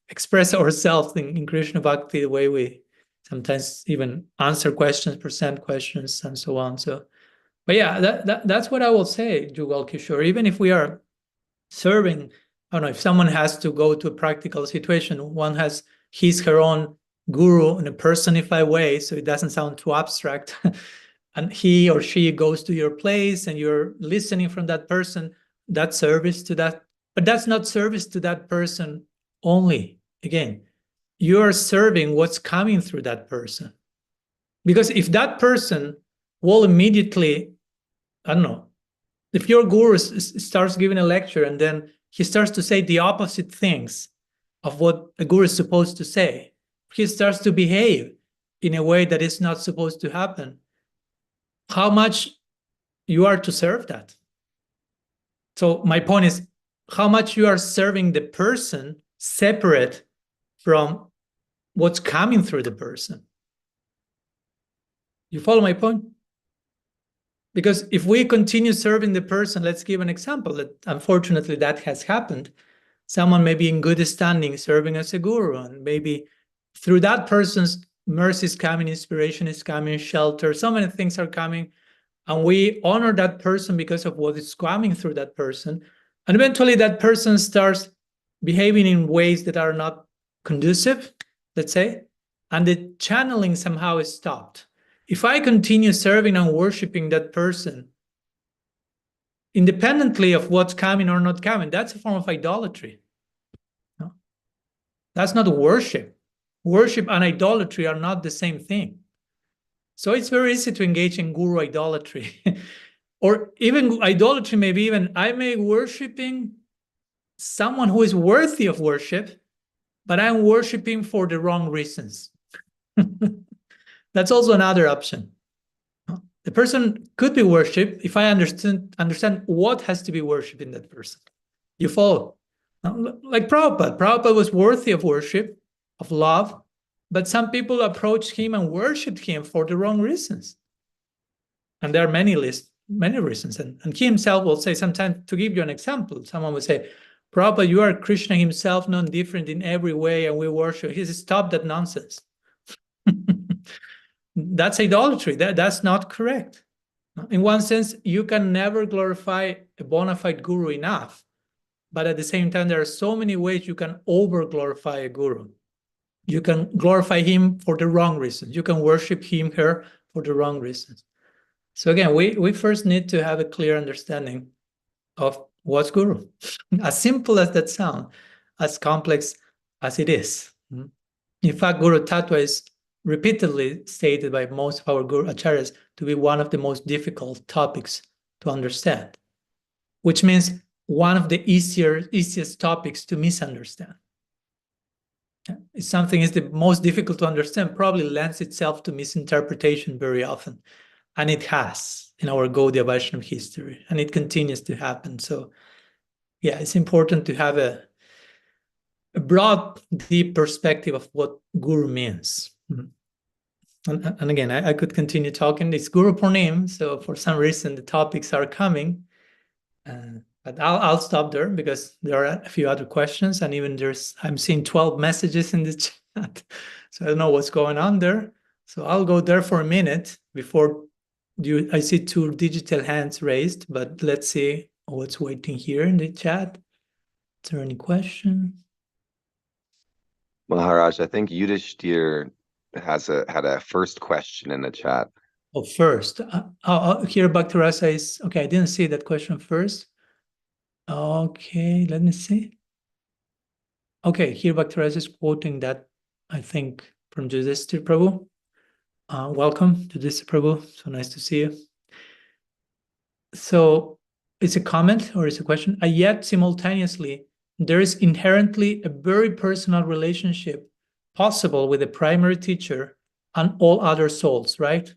express ourselves in Krishna Bhakti, the way we sometimes even answer questions, present questions, and so on. So, but yeah, that's what I will say, Jugal Kishore. Even if we are serving, I don't know, if someone has to go to a practical situation, one has her own guru in a personified way, so it doesn't sound too abstract. And he or she goes to your place and you're listening from that person, that's service to that. But that's not service to that person only. Again, you're serving what's coming through that person. Because if that person will immediately, I don't know, if your guru starts giving a lecture and then he starts to say the opposite things of what a guru is supposed to say, he starts to behave in a way that is not supposed to happen, how much you are to serve that? So my point is how much you are serving the person separate from what's coming through the person. You follow my point? Because if we continue serving the person, let's give an example that unfortunately that has happened. Someone may be in good standing serving as a guru, and maybe through that person's mercy is coming, inspiration is coming, shelter, so many things are coming, and we honor that person because of what is coming through that person. And eventually that person starts behaving in ways that are not conducive, let's say, and the channeling somehow is stopped. If I continue serving and worshiping that person, independently of what's coming or not coming, that's a form of idolatry. No? That's not worship. Worship and idolatry are not the same thing. So it's very easy to engage in guru idolatry. Or even idolatry, maybe even I may be worshiping someone who is worthy of worship, but I'm worshiping for the wrong reasons. That's also another option. The person could be worshipped if I understand what has to be worshipped in that person. You follow? Like Prabhupada. Prabhupada was worthy of worship, of love, but some people approached him and worshipped him for the wrong reasons. And there are many reasons. And he himself will say, sometimes, to give you an example, someone would say, Prabhupada, you are Krishna himself, non-different in every way, and we worship. He says, stop that nonsense. That's idolatry. That's not correct. In one sense, you can never glorify a bona fide guru enough. But at the same time, there are so many ways you can over-glorify a guru. You can glorify him for the wrong reasons. You can worship him, her, for the wrong reasons. So again, we first need to have a clear understanding of what's guru. As simple as that sounds, as complex as it is. In fact, Guru Tattva is repeatedly stated by most of our Guru Acharyas to be one of the most difficult topics to understand, which means one of the easiest topics to misunderstand. If something is the most difficult to understand, probably lends itself to misinterpretation very often. And it has in our Gaudiya Vaishnava history, and it continues to happen. So yeah, it's important to have a broad, deep perspective of what guru means. And again, I could continue talking. It's Guru Purnima, so for some reason the topics are coming. But I'll stop there because there are a few other questions, and even I'm seeing 12 messages in the chat. So I don't know what's going on there. So I'll go there for a minute before I see 2 digital hands raised, but let's see what's waiting here in the chat. Is there any question? Maharaj, I think Yudhishthir had a first question in the chat. Oh, first. Here Bhaktarasa is, okay, I didn't see that question first. Okay, let me see. Okay, here Bhaktarasa is quoting that, I think, from Yudhishthir Prabhu. Welcome, Yudhishthir Prabhu. So nice to see you. So it's a comment or it's a question. Yet simultaneously, there is inherently a very personal relationship possible with the primary teacher and all other souls, right?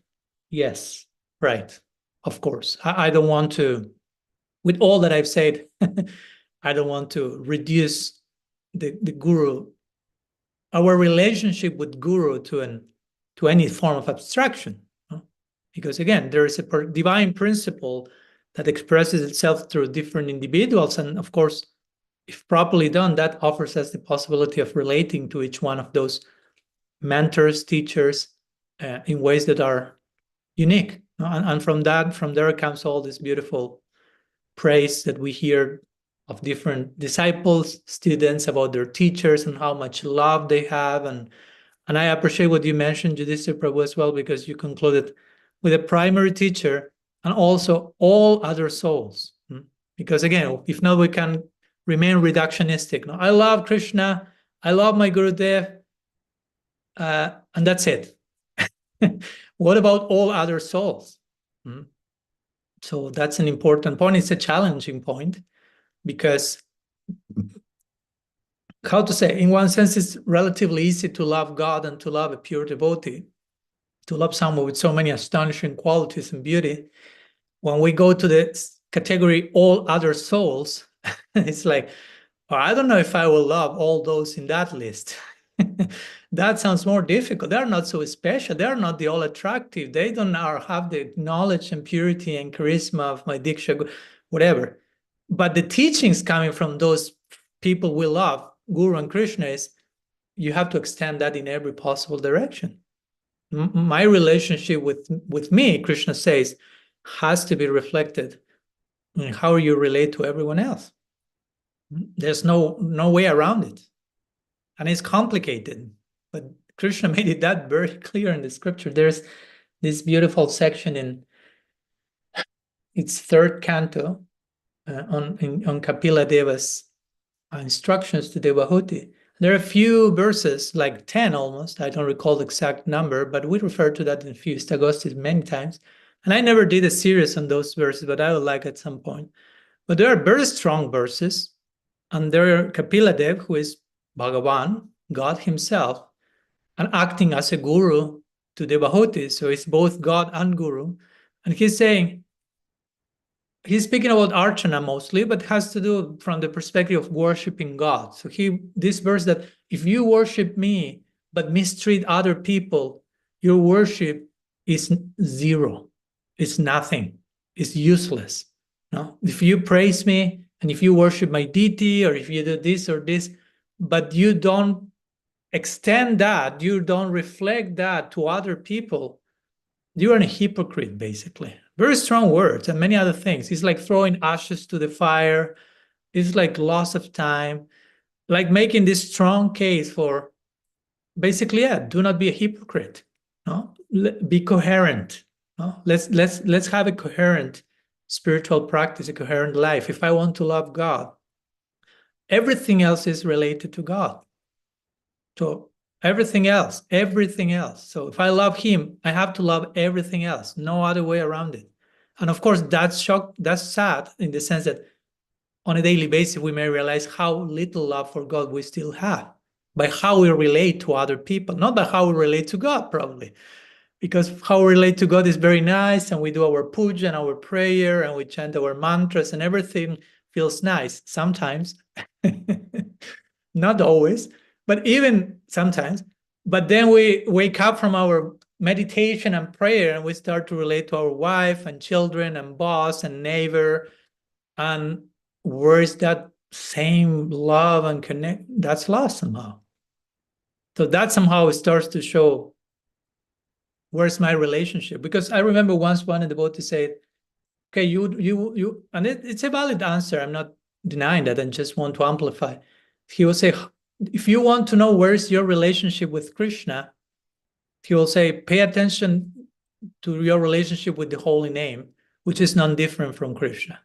Yes, right. Of course. I don't want to, with all that I've said, I don't want to reduce the guru our relationship with Guru to any form of abstraction. Because again, there is a divine principle that expresses itself through different individuals. And of course, if properly done, that offers us the possibility of relating to each one of those mentors, teachers, in ways that are unique. And from there comes all this beautiful praise that we hear of different disciples, students, about their teachers and how much love they have. And I appreciate what you mentioned, Judithia Prabhu, as well, because you concluded with a primary teacher and also all other souls. Because again, if not, we can remain reductionistic. I love Krishna, I love my Gurudev, and that's it. What about all other souls? So that's an important point. It's a challenging point because, how to say, in one sense, it's relatively easy to love God and to love a pure devotee, to love someone with so many astonishing qualities and beauty. When we go to the category all other souls, it's like, oh, I don't know if I will love all those in that list. That sounds more difficult. They're not so special. They're not the all attractive. They don't have the knowledge and purity and charisma of my Diksha, whatever. But the teachings coming from those people we love, Guru and Krishna, is you have to extend that in every possible direction. My relationship with me, Krishna says, has to be reflected in how you relate to everyone else. There's no way around it. And it's complicated, but Krishna made it that very clear in the scripture. There's this beautiful section in its third canto on Kapila Deva's instructions to Devahuti. There are a few verses, like 10 almost, I don't recall the exact number, but we refer to that in a few ISTAGOSTHIs many times. And I never did a series on those verses, but I would like at some point. But there are very strong verses, and there are Kapila Dev, who is Bhagavan, God himself, and acting as a guru to Devahuti. So it's both God and Guru. And he's saying, he's speaking about Archana mostly, but has to do from the perspective of worshiping God. So this verse that if you worship me, but mistreat other people, your worship is zero. It's nothing. It's useless. No? If you praise me, and if you worship my deity, or if you do this or this, but you don't extend that, you don't reflect that to other people, you are a hypocrite, basically. Very strong words and many other things. It's like throwing ashes to the fire. It's like loss of time, like making this strong case for basically, do not be a hypocrite. No, be coherent. No, let's have a coherent spiritual practice, a coherent life. If I want to love God, everything else is related to God. So everything else. So if I love him, I have to love everything else. No other way around it. And of course, that's sad in the sense that on a daily basis, we may realize how little love for God we still have by how we relate to other people, not by how we relate to God, probably. Because how we relate to God is very nice, and we do our puja and our prayer, and we chant our mantras, and everything feels nice sometimes. Not always, but even sometimes. But then we wake up from our meditation and prayer, and we start to relate to our wife and children and boss and neighbor. And where is that same love and connect? That's lost somehow. So that somehow starts to show, where's my relationship? Because I remember once one devotee said, okay, you, and it's a valid answer. I'm not denying that, and just want to amplify. He will say, if you want to know where's your relationship with Krishna, he will say, pay attention to your relationship with the holy name, which is non-different from Krishna.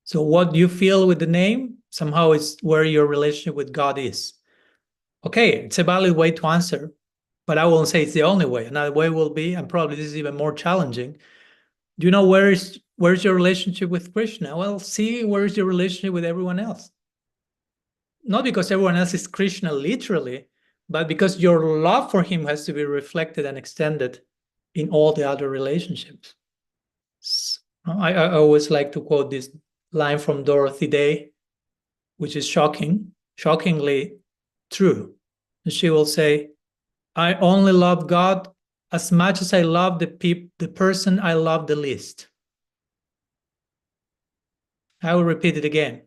So what you feel with the name, somehow is where your relationship with God is. Okay, it's a valid way to answer, but I won't say it's the only way. Another way will be, and probably this is even more challenging, do you know where's your relationship with Krishna? Well, see where's your relationship with everyone else. Not because everyone else is Krishna literally, but because your love for him has to be reflected and extended in all the other relationships. I always like to quote this line from Dorothy Day, which is shockingly true. she will say, I only love God as much as I love the person I love the least. I will repeat it again.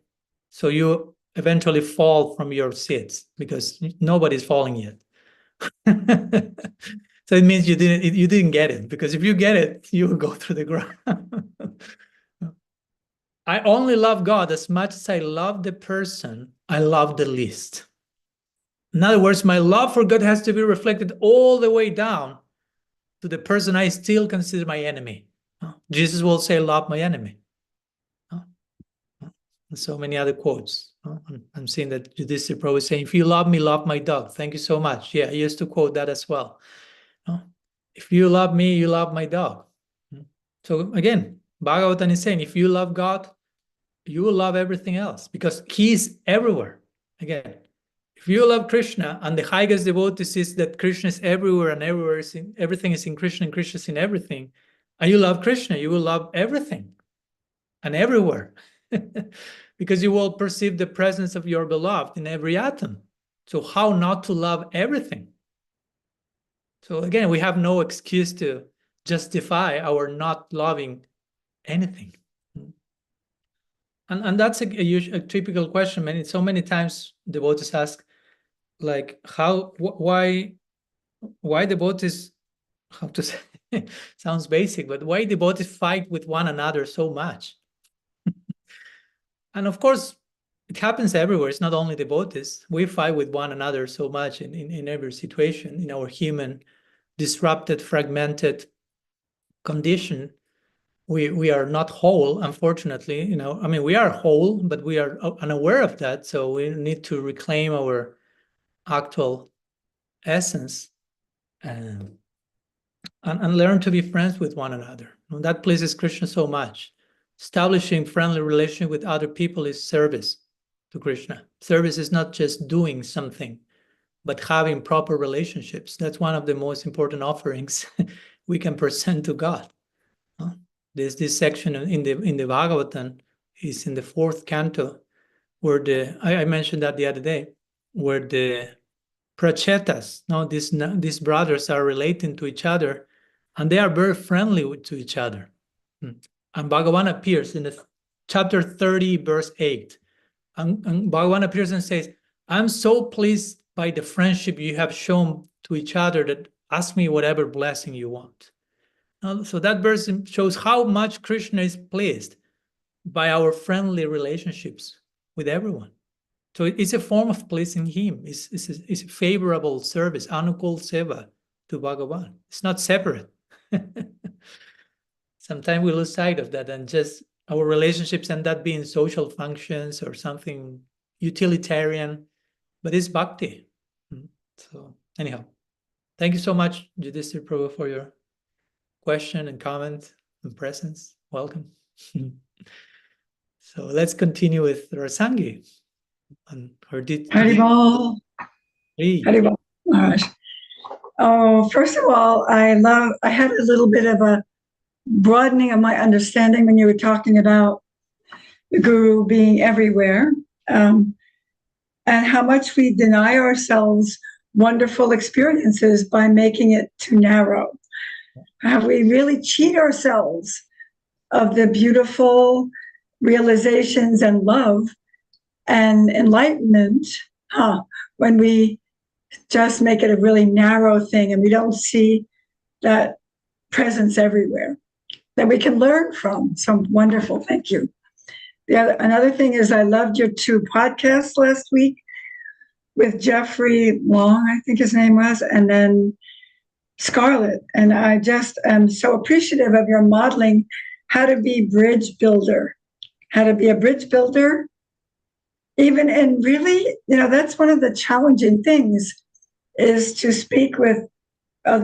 So you eventually fall from your seats, because nobody's falling yet. So it means you didn't get it, because if you get it, you will go through the ground. I only love God as much as I love the person I love the least. In other words, my love for God has to be reflected all the way down to the person I still consider my enemy. Jesus will say, love my enemy. And so many other quotes. I'm seeing that Yudhishthira Prabhu is saying, if you love me, love my dog. Thank you so much. Yeah, he used to quote that as well. If you love me, you love my dog. So again, Bhagavatam is saying, if you love God, you will love everything else, because he is everywhere. Again, if you love Krishna, and the highest devotee sees that Krishna is everywhere, and everywhere is everything is in Krishna, and Krishna is in everything, and you love Krishna, you will love everything and everywhere. Because you will perceive the presence of your beloved in every atom. So how not to love everything? So again, we have no excuse to justify our not loving anything. And that's a typical question. So many times devotees ask, like, why devotees, how to say, sounds basic, but why devotees fight with one another so much? And of course, it happens everywhere. It's not only devotees. We fight with one another so much in every situation, in our human, disrupted, fragmented condition. We are not whole, unfortunately. I mean, we are whole, but we are unaware of that. So we need to reclaim our actual essence and learn to be friends with one another. And that pleases Krishna so much. Establishing friendly relation with other people is service to Krishna. Service is not just doing something, but having proper relationships. That's one of the most important offerings we can present to God. This section in the Bhagavatam is in the 4th canto, where I mentioned that the other day, where the prachetas, these brothers are relating to each other, and they are very friendly to each other. And Bhagavan appears in the chapter 30, verse 8. And Bhagavan appears and says, I'm so pleased by the friendship you have shown to each other that ask me whatever blessing you want. So that verse shows how much Krishna is pleased by our friendly relationships with everyone. So it's a form of pleasing him. It's a favorable service, anukul seva to Bhagavan. It's not separate. Sometimes we lose sight of that, and just our relationships end up being social functions or something utilitarian, but it's bhakti. So anyhow, thank you so much, Yudhishthira Prabhu, for your question and comment and presence. Welcome. So let's continue with Rasangi. And Haribol. Haribol Maharaj. Oh, first of all, I had a little bit of a broadening of my understanding when you were talking about the Guru being everywhere, and how much we deny ourselves wonderful experiences by making it too narrow. How we really cheat ourselves of the beautiful realizations and love and enlightenment, when we just make it a really narrow thing and we don't see that presence everywhere that we can learn from. So wonderful. Thank you. Another thing is, I loved your 2 podcasts last week with Jeffrey Long, I think his name was, and then Scarlett. And I just am so appreciative of your modeling how to be bridge builder, how to be a bridge builder. Even in really, that's one of the challenging things, is to speak with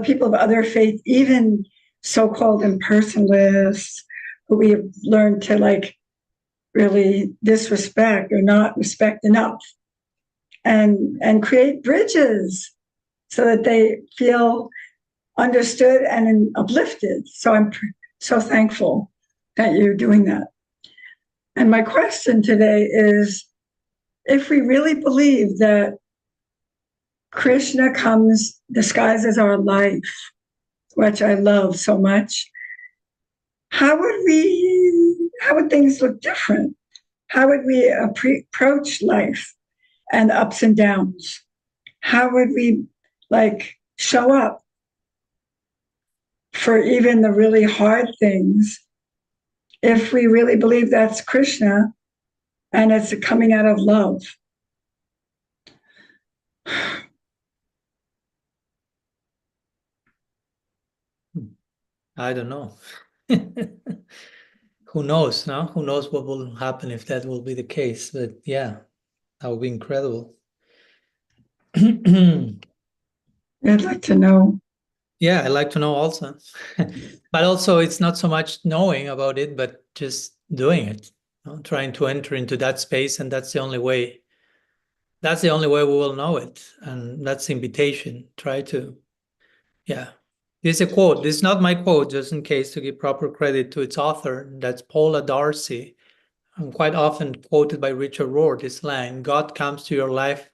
people of other faith, even so-called impersonalists who we have learned to really disrespect or not respect enough, and create bridges so that they feel understood and uplifted. So I'm so thankful that you're doing that. And my question today is, if we really believe that Krishna comes disguised as our life, which I love so much, how would things look different? How would we approach life and ups and downs? How would we show up for even the really hard things if we really believe that's Krishna and it's coming out of love? I don't know. Who knows, no? Who knows what will happen if that will be the case? But yeah, that would be incredible. I'd like to know. Yeah, I'd like to know also. But also, it's not so much knowing about it, but just doing it, you know, trying to enter into that space, and that's the only way. That's the only way we will know it, and that's the invitation. Try to, yeah. This is a quote. This is not my quote, just in case to give proper credit to its author. That's Paula Darcy, and quite often quoted by Richard Rohr, this line: God comes to your life,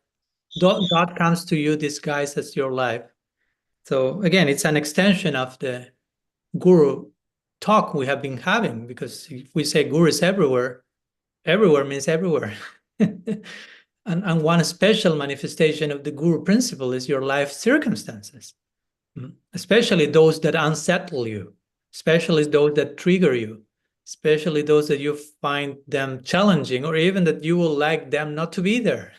God comes to you disguised as your life. So again, it's an extension of the Guru talk we have been having, because if we say Guru is everywhere, everywhere means everywhere. And one special manifestation of the Guru principle is your life circumstances, especially those that unsettle you, especially those that trigger you, especially those that you find them challenging, or even that you will like them not to be there.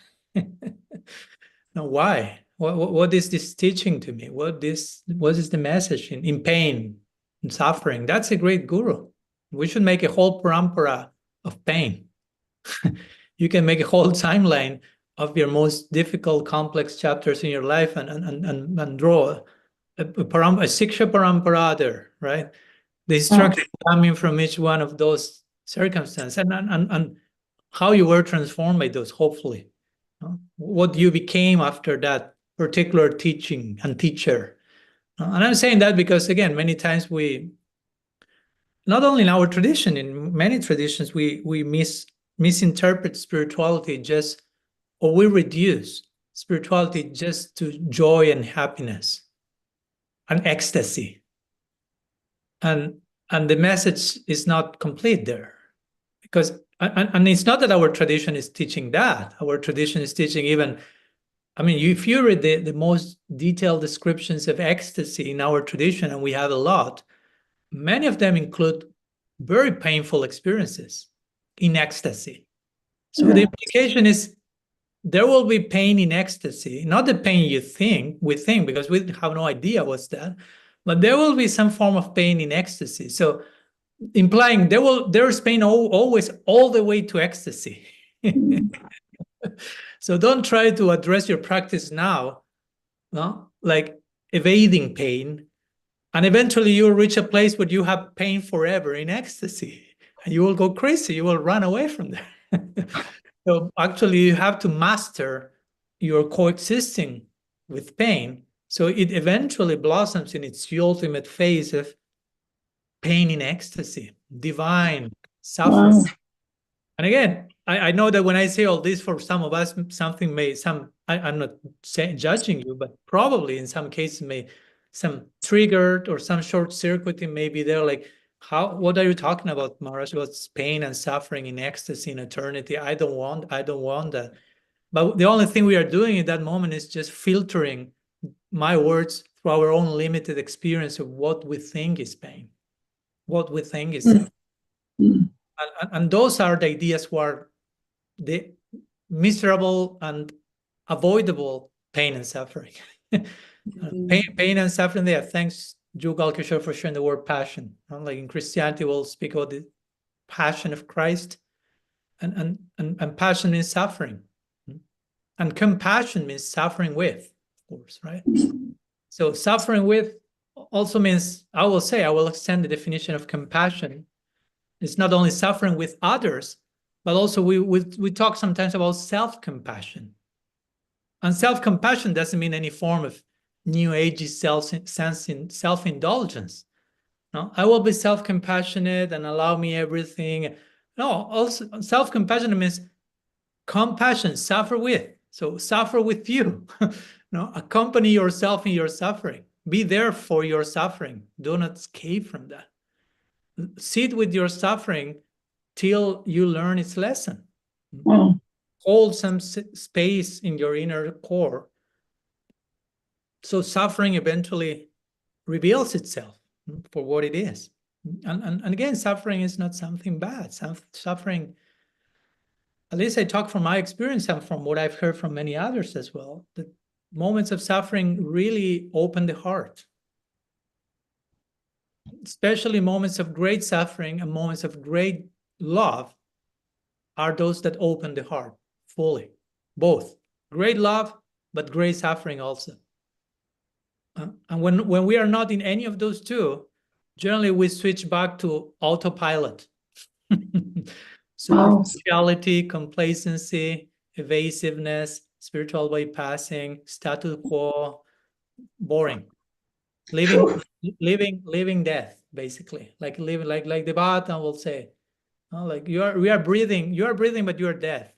Now, why? What is this teaching to me? What is the message in pain and suffering? That's a great Guru. We should make a whole parampara of pain. You can make a whole timeline of your most difficult, complex chapters in your life and draw a Siksha Parampara there, right? The instruction coming from each one of those circumstances and how you were transformed by those, hopefully. What you became after that particular teaching and teacher. And I'm saying that because, again, many times we, not only in our tradition, in many traditions, we misinterpret spirituality or we reduce spirituality just to joy and happiness and ecstasy. And the message is not complete there. Because, and it's not that our tradition is teaching that. Our tradition is teaching even, I mean, if you read the most detailed descriptions of ecstasy in our tradition, and we have a lot, many of them include very painful experiences in ecstasy. So the implication is there will be pain in ecstasy, not the pain we think, because we have no idea what's that, but there will be some form of pain in ecstasy. So implying there's pain always all the way to ecstasy. So don't try to address your practice now, no? Like evading pain, and eventually you'll reach a place where you have pain forever in ecstasy, and you will go crazy. You will run away from there. So actually, you have to master your coexisting with pain, so it eventually blossoms in its ultimate phase of pain in ecstasy, divine suffering. Wow. And again, I know that when I say all this, for some of us, I'm not judging you, but probably in some cases some triggered or some short-circuiting may be there, like, what are you talking about, Maharaj? What's pain and suffering in ecstasy in eternity? I don't want that. But the only thing we are doing in that moment is just filtering my words through our own limited experience of what we think is pain, what we think is suffering. And those are the ideas where the miserable and avoidable pain and suffering. Pain and suffering there. Thanks, Jugal Kishore, for sharing the word passion. Like in Christianity, we'll speak about the passion of Christ, and passion means suffering. And compassion means suffering with, of course, right? So suffering with also means, I will extend the definition of compassion. It's not only suffering with others, but also we talk sometimes about self-compassion. And self-compassion doesn't mean any form of New Age self-indulgence. No, I will be self-compassionate and allow me everything. No, also self-compassion means compassion, suffer with. So suffer with you. No, accompany yourself in your suffering. Be there for your suffering. Do not escape from that. Sit with your suffering till you learn its lesson. Wow. Hold some space in your inner core. So suffering eventually reveals itself for what it is. And again, suffering is not something bad. Suffering, at least I talk from my experience and from what I've heard from many others as well, that moments of suffering really open the heart. Especially moments of great suffering and moments of great love are those that open the heart fully. Both. Great love, but great suffering also. And when we are not in any of those two, generally we switch back to autopilot. Superficiality, complacency, evasiveness, spiritual bypassing, status quo, boring. Living death, basically. Like living like the Bhagavatam will say. Like we are breathing, but you are dead.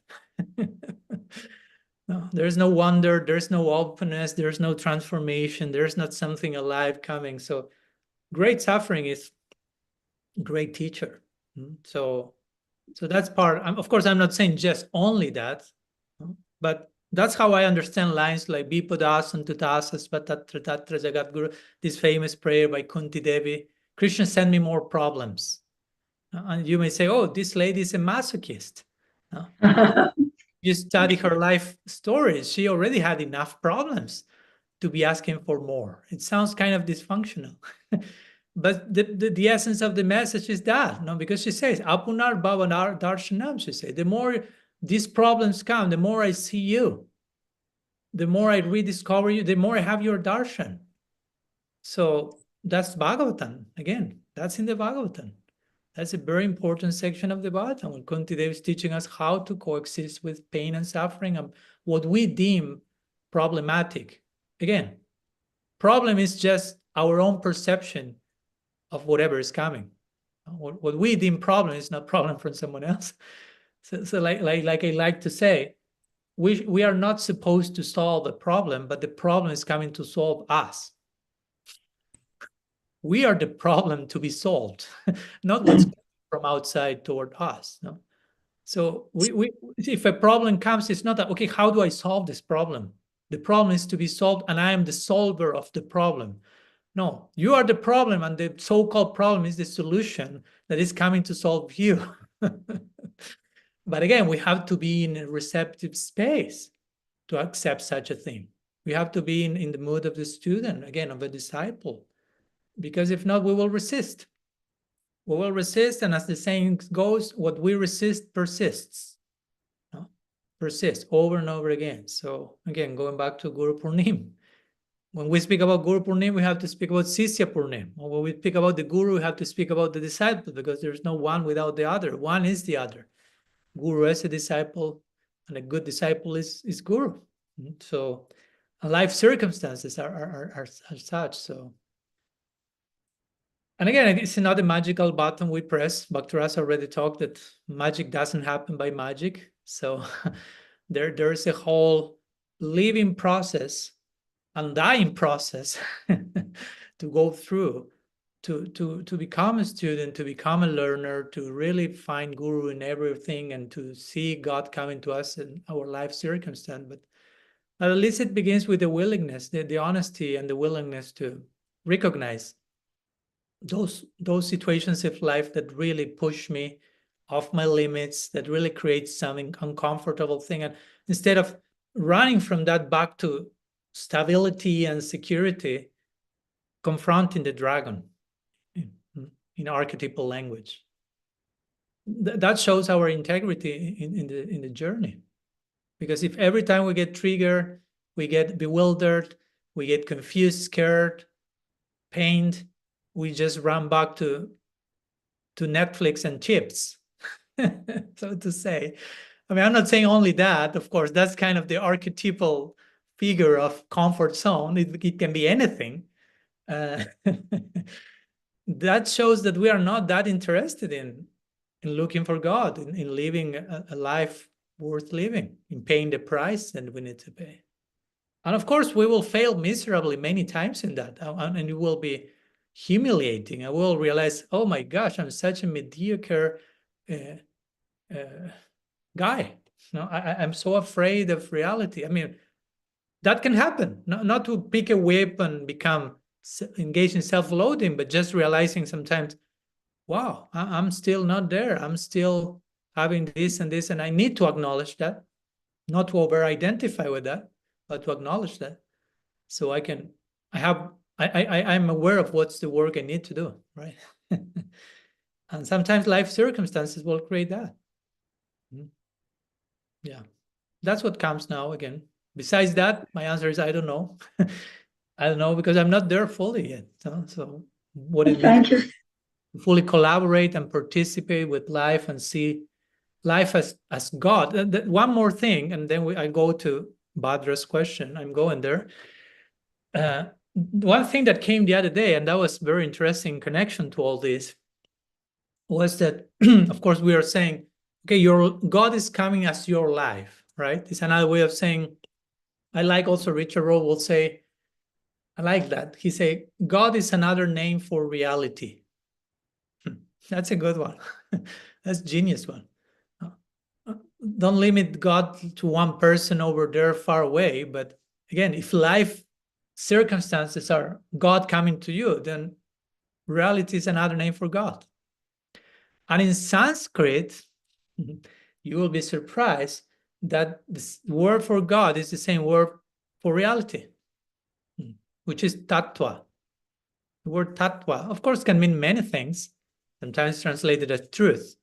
No, there's no wonder, there's no openness, there's no transformation, there's not something alive coming. So great suffering is great teacher. So that's part. Of course, I'm not saying just only that, but that's how I understand lines like Bipadasanta tasas patatra tatra jagat guru, this famous prayer by Kunti Devi. Krishna, send me more problems. And you may say, oh, this lady is a masochist. You study her life stories. She already had enough problems to be asking for more. It sounds kind of dysfunctional. But the essence of the message is that, no, because she says, Apunar Bhavanar Darshanam, she said, the more these problems come, the more I see you, the more I rediscover you, the more I have your darshan. So that's Bhagavatam. Again, that's in the Bhagavatam. That's a very important section of the Bhagavatam, when Kunti Devi is teaching us how to coexist with pain and suffering and what we deem problematic. Again, problem is just our own perception of whatever is coming. What we deem problem is not problem for someone else. So like I like to say, we are not supposed to solve the problem, but the problem is coming to solve us. We are the problem to be solved, not what's from outside toward us. No? So if a problem comes, it's not that, okay, how do I solve this problem? The problem is to be solved, and I am the solver of the problem. No, you are the problem, and the so-called problem is the solution that is coming to solve you. But again, we have to be in a receptive space to accept such a thing. We have to be in the mood of the student, again, of a disciple. Because if not, we will resist. We will resist, and as the saying goes, what we resist persists. No? Persists over and over again. So again, going back to Guru Purnima. When we speak about Guru Purnima, we have to speak about Sisya Purnima. Or when we speak about the Guru, we have to speak about the disciple, because there's no one without the other. One is the other. Guru is a disciple, and a good disciple is Guru. So life circumstances are such. So. And again, it's not a magical button we press. Bhakti-rasa already talked that magic doesn't happen by magic. So there's a whole living process and dying process to go through to become a student, to become a learner, to really find Guru in everything, and to see God coming to us in our life circumstance. But at least it begins with the willingness, the honesty and the willingness to recognize those situations of life that really push me off my limits, that really creates something uncomfortable thing. And instead of running from that back to stability and security, confronting the dragon in archetypal language. That shows our integrity in the journey. Because if every time we get triggered, we get bewildered, we get confused, scared, pained, we just run back to Netflix and chips, so to say. I mean, I'm not saying only that, of course, that's kind of the archetypal figure of comfort zone. It can be anything. That shows that we are not that interested in looking for God, in living a life worth living, in paying the price that we need to pay. And of course, we will fail miserably many times in that. And it will be humiliating. I will realize, oh my gosh, I'm such a mediocre guy. No, I'm so afraid of reality. I mean, that can happen. Not to pick a whip and become engaged in self-loathing, but just realizing sometimes, wow, I'm still not there. I'm still having this and this, and I need to acknowledge that, not to over-identify with that, but to acknowledge that. So I'm aware of what's the work I need to do, right? And sometimes life circumstances will create that. Yeah, that's what comes now again. Besides that, my answer is I don't know. I don't know, because I'm not there fully yet. So what it means to fully collaborate and participate with life and see life as God. And one more thing, and then I go to Bhadra's question. I'm going there. One thing that came the other day, and that was very interesting connection to all this, was that, of course, we are saying, okay, your God is coming as your life, right? It's another way of saying, I like also Richard Rohr will say, I like that. He say, God is another name for reality. That's a good one. That's a genius one. Don't limit God to one person over there far away. But again, if life circumstances are God coming to you, then reality is another name for God. And in Sanskrit, you will be surprised that the word for God is the same word for reality, which is Tattva. The word Tattva, of course, can mean many things, sometimes translated as truth.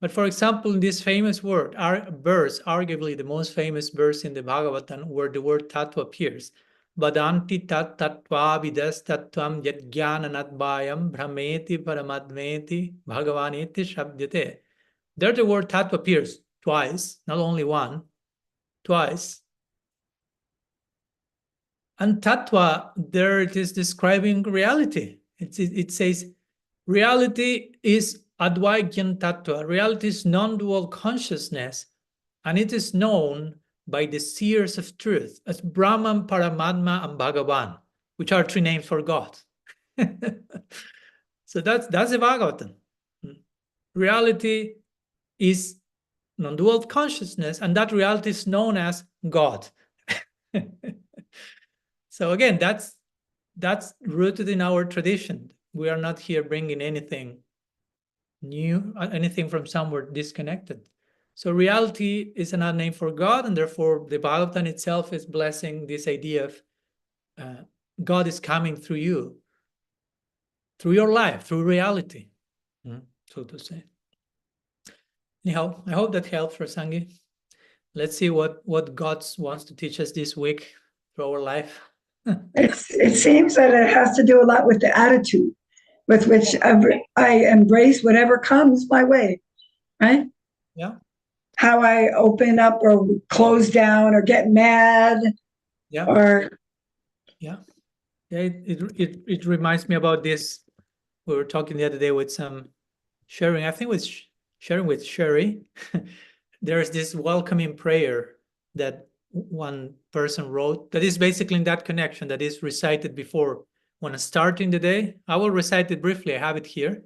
But for example, in this famous word, verse, arguably the most famous verse in the Bhagavatam, where the word Tattva appears, Vadanti tat tattva vidas tattvam yad jnananadvayam brahmeti paramadmeti bhagavaneti shabdyate. There the word Tattva appears twice, not only one, twice. And Tattva, there it is describing reality. It says, reality is Advaigyan Tattva. Reality is non-dual consciousness, and it is known by the seers of truth as Brahman, Paramatma, and Bhagavan, which are three names for God. So that's the Bhagavatam. Reality is non-dual consciousness, and that reality is known as God. So again, that's rooted in our tradition. We are not here bringing anything new, anything from somewhere disconnected. So reality is another name for God, and therefore the Bhagavatam itself is blessing this idea of God is coming through you, through your life, through reality, so to say. Anyhow, I hope that helps, Rasangi. Let's see what God wants to teach us this week through our life. It seems that it has to do a lot with the attitude with which I embrace whatever comes my way, right? Yeah. How I open up or close down or get mad. Yeah. Or yeah. It reminds me about this. We were talking the other day with some sharing. I think it was sharing with Sherry. There's this welcoming prayer that one person wrote that is basically in that connection, that is recited before when starting the day. I will recite it briefly. I have it here.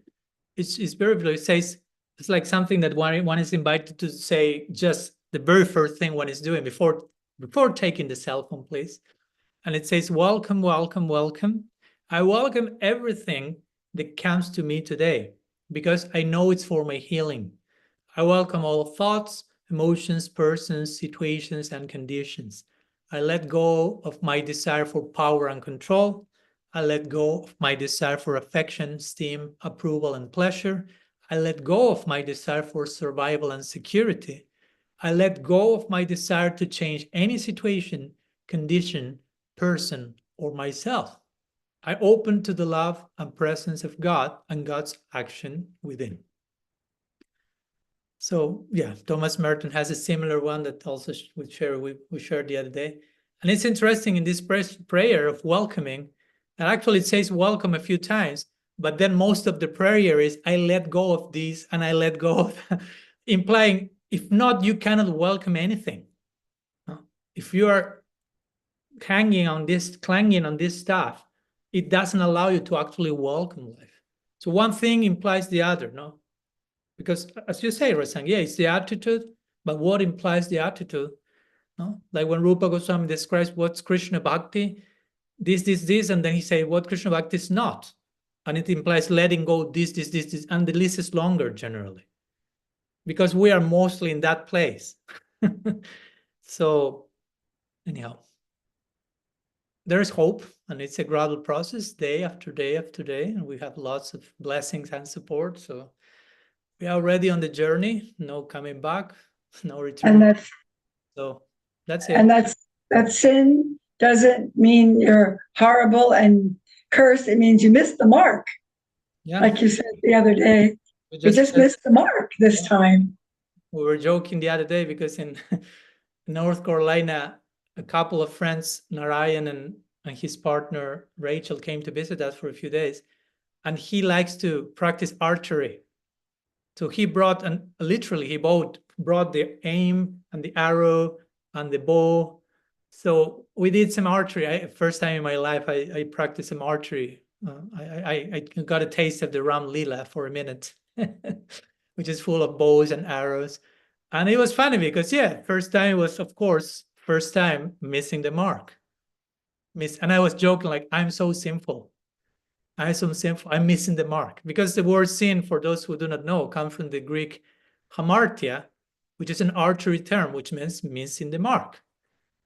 It's very beautiful. It says, it's like something that one is invited to say just the very first thing one is doing before taking the cell phone, please. And it says, welcome, welcome, welcome. I welcome everything that comes to me today because I know it's for my healing. I welcome all thoughts, emotions, persons, situations, and conditions. I let go of my desire for power and control. I let go of my desire for affection, esteem, approval, and pleasure. I let go of my desire for survival and security. I let go of my desire to change any situation, condition, person, or myself. I open to the love and presence of God and God's action within. So yeah, Thomas Merton has a similar one that also we shared the other day. And it's interesting in this prayer of welcoming, and actually it says welcome a few times, but then most of the prayer is, I let go of these and I let go of, implying, if not, you cannot welcome anything. If you are hanging on this, clanging on this stuff, it doesn't allow you to actually welcome life. So one thing implies the other, no? Because as you say, Rasang, yeah, it's the attitude, but what implies the attitude? No? Like when Rupa Goswami describes what's Krishna Bhakti, this, and then he says what Krishna Bhakti is not. And it implies letting go this, and the list is longer generally. Because we are mostly in that place. So anyhow, there is hope, and it's a gradual process, day after day after day, and we have lots of blessings and support. So we are already on the journey, no coming back, no return. And that's it. And that sin doesn't mean you're horrible and cursed. It means you missed the mark. Yeah. Like you said the other day, you just missed the mark this time. We were joking the other day because in North Carolina, a couple of friends, Narayan and his partner Rachel, came to visit us for a few days, and he likes to practice archery. So he brought, and literally he brought the aim and the arrow and the bow. So we did some archery. First time in my life I practiced some archery. I got a taste of the Ram Leela for a minute, which is full of bows and arrows. And it was funny because, yeah, first time was, of course, first time missing the mark. And I was joking, like, I'm so sinful. I'm so sinful. I'm missing the mark. Because the word sin, for those who do not know, comes from the Greek hamartia, which is an archery term, which means missing the mark.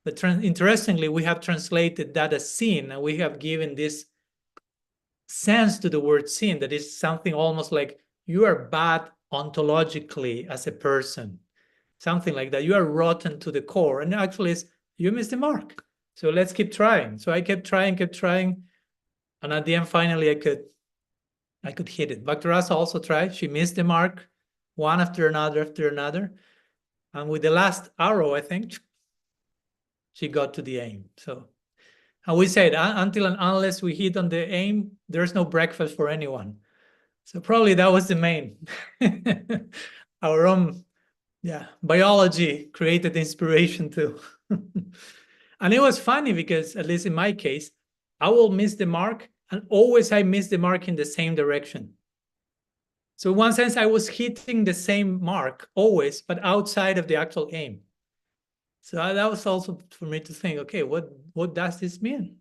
But interestingly, we have translated that as sin, and we have given this sense to the word sin, that is something almost like you are bad ontologically as a person. Something like that. You are rotten to the core. And actually, it's, you missed the mark. So let's keep trying. So I kept trying. And at the end, finally, I could hit it. Bhaktarasa also tried. She missed the mark, one after another. And with the last arrow, I think, she got to the aim. So, and we said, until and unless we hit on the aim, there's no breakfast for anyone. So probably that was the main. Our own, biology created inspiration too. And it was funny because, at least in my case, I will miss the mark, and always I miss the mark in the same direction. So in one sense, I was hitting the same mark always, but outside of the actual aim. So that was also for me to think, okay, what does this mean?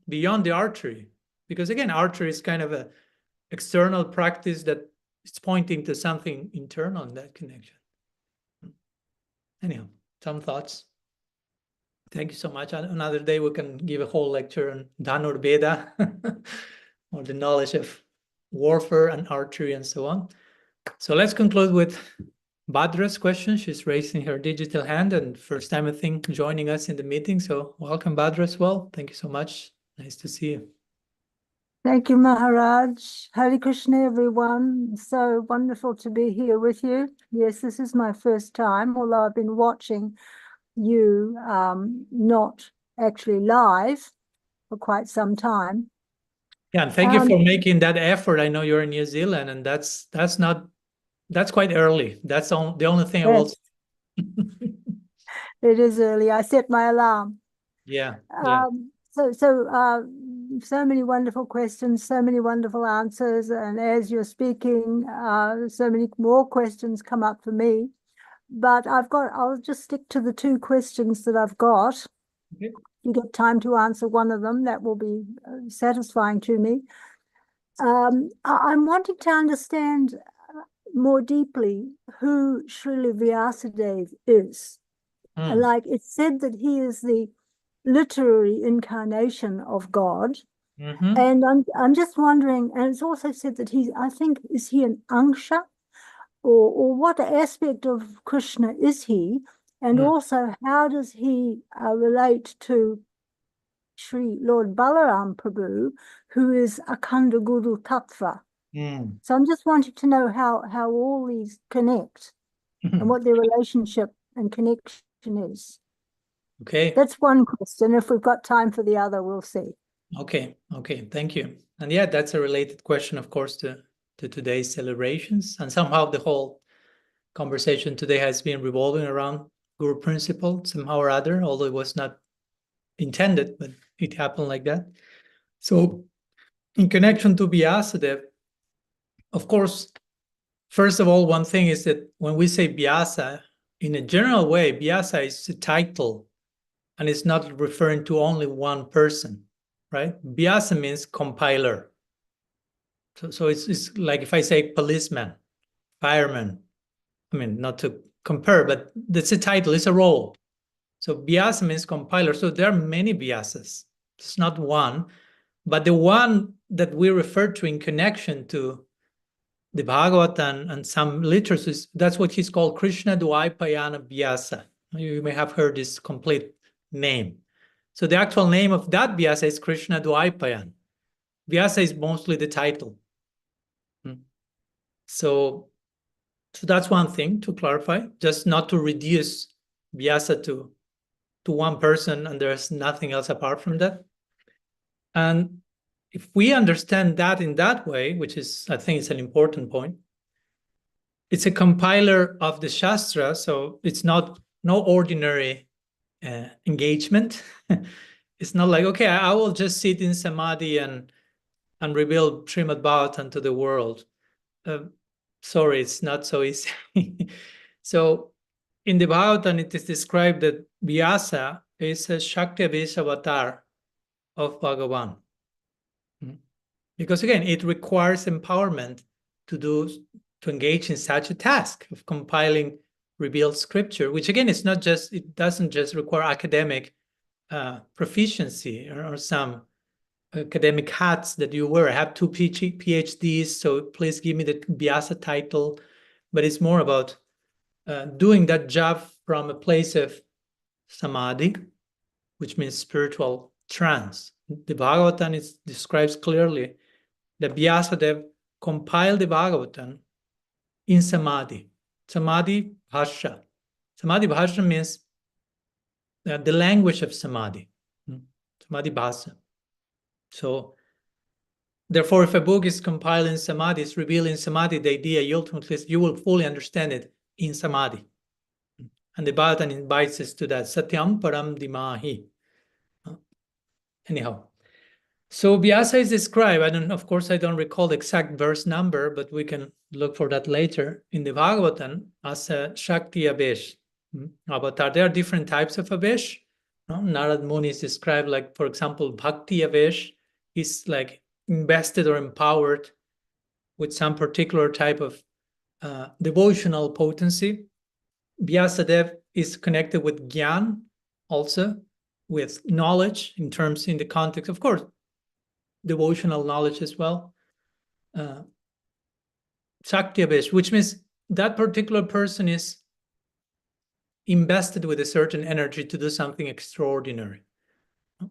Beyond the archery? Because again, archery is kind of an external practice that is pointing to something internal in that connection. Anyhow, some thoughts. Thank you so much. Another day we can give a whole lecture on Dhanur Veda, or the knowledge of warfare and archery and so on. So let's conclude with Bhadra's question. She's raising her digital hand, and first time, I think, joining us in the meeting. So welcome, Bhadra, as well. Thank you so much. Nice to see you. Thank you, Maharaj. Hare Krishna, everyone. So wonderful to be here with you. Yes, this is my first time, although I've been watching you not actually live for quite some time. Yeah, and thank you for making that effort. I know you're in New Zealand, and that's quite early. That's the only thing I will say. It is early. I set my alarm. Yeah. So many wonderful questions, so many wonderful answers, and as you're speaking, so many more questions come up for me. But I'll just stick to the two questions that I've got. Okay. You get time to answer one of them, that will be satisfying to me. I'm wanting to understand more deeply who Srila Vyasadeva is. Like it's said that he is the literary incarnation of God. And I'm just wondering, and it's also said that is he an Angsha? Or what aspect of Krishna is he? And also, how does he relate to Sri Lord Balaram Prabhu, who is Akhanda Guru Tattva? So I'm just wanting to know how all these connect and what their relationship and connection is. Okay. That's one question. If we've got time for the other, we'll see. Okay. Thank you. And yeah, that's a related question, of course, to today's celebrations. And somehow the whole conversation today has been revolving around Guru principle somehow or other, although it was not intended, but it happened like that. So in connection to Vyasadeva, of course, first of all, one thing is that when we say Vyasa, in a general way, Vyasa is a title, and it's not referring to only one person, right? Vyasa means compiler. So it's like if I say policeman, fireman, I mean, not to compare, but that's a title, it's a role. So Vyasa means compiler. So there are many Vyasas. It's not one, but the one that we refer to in connection to the Bhagavatam and some literatures, that's what he's called Krishna Dvaipayana Vyasa. You may have heard this complete name. So the actual name of that Vyasa is Krishna Dvaipayana. Vyasa is mostly the title. So that's one thing to clarify, just not to reduce Vyasa to one person and there's nothing else apart from that. And if we understand that in that way, which is, I think it's an important point, it's a compiler of the Shastra, so it's no ordinary engagement. It's not like, okay, I will just sit in Samadhi and reveal Srimad Bhagavatam to the world. Sorry, it's not so easy. So in the Bhagavatam, it is described that Vyasa is a Shakti avatar of Bhagavan. Because again, it requires empowerment to engage in such a task of compiling revealed scripture, which again, it doesn't just require academic proficiency or some academic hats that you wear. I have 2 PhDs, so please give me the Vyasa title. But it's more about doing that job from a place of samadhi, which means spiritual trance. The Bhagavatam describes clearly that Vyasadeva compiled the Bhagavatam in samadhi. Samadhi bhasha. Samadhi bhasha means the language of samadhi. Samadhi bhasha. So, therefore, if a book is compiled in samadhi, it's revealed in samadhi, the idea ultimately is you will fully understand it in samadhi. And the Bhagavatam invites us to that. Satyam param dimahi. Anyhow. So Vyasa is described, of course, I don't recall the exact verse number, but we can look for that later in the Bhagavatam as a Shakti Avesh avatar. There are different types of Avesh. Narad Muni is described like, for example, Bhakti Avesh is like invested or empowered with some particular type of devotional potency. Vyasadeva is connected with Gyan, also with knowledge in the context, of course, devotional knowledge as well. Shakti Avesh, which means that particular person is invested with a certain energy to do something extraordinary.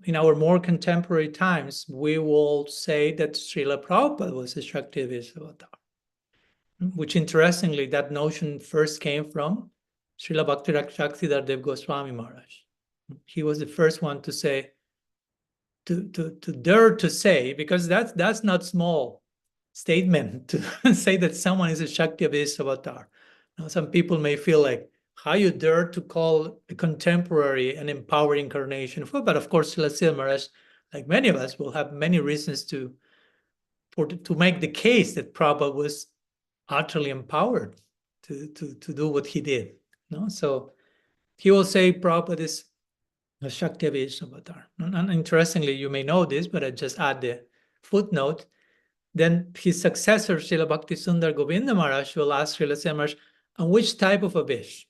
In our more contemporary times, we will say that Srila Prabhupada was a Shakti Avesh avatar, which interestingly, that notion first came from Srila Bhakti Rakshaksidhar Dev Goswami Maharaj. He was the first one to say, to dare to say, because that's not small statement to say that someone is a Shakti Avesh avatar. Now, some people may feel like, how you dare to call a contemporary an empowered incarnation? But of course, Srila Maharaj, like many of us, will have many reasons to make the case that Prabhupada was utterly empowered to do what he did. So he will say Prabhupada is a Shakti Avesh avatar. And interestingly, you may know this, but I just add the footnote. Then his successor, Srila Bhakti Sundar Govinda Maharaj, will ask Srila Maharaj, and which type of Avesh?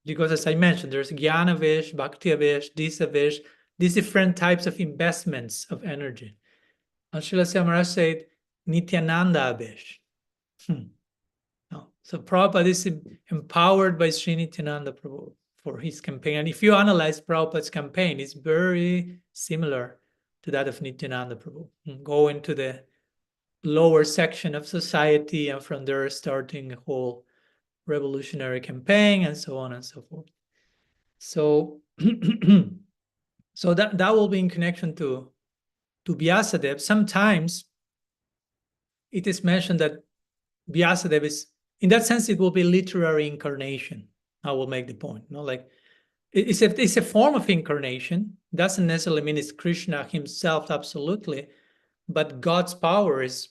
Because as I mentioned, there's Jnana Avesh, Bhakti Avesh, Disa Avesh, these different types of investments of energy. And Srila Maharaj said, Nityananda Avesh. So Prabhupada is empowered by Sri Nityananda Prabhu for his campaign. And if you analyze Prabhupada's campaign, it's very similar to that of Nityananda Prabhu. Go into the lower section of society and from there starting a whole revolutionary campaign and so on and so forth. So, so that will be in connection to Vyasadeva. Sometimes it is mentioned that Vyasadeva is, in that sense, it will be literary incarnation. I will make the point. Like it's a form of incarnation. Doesn't necessarily mean it's Krishna himself, absolutely, but God's power is,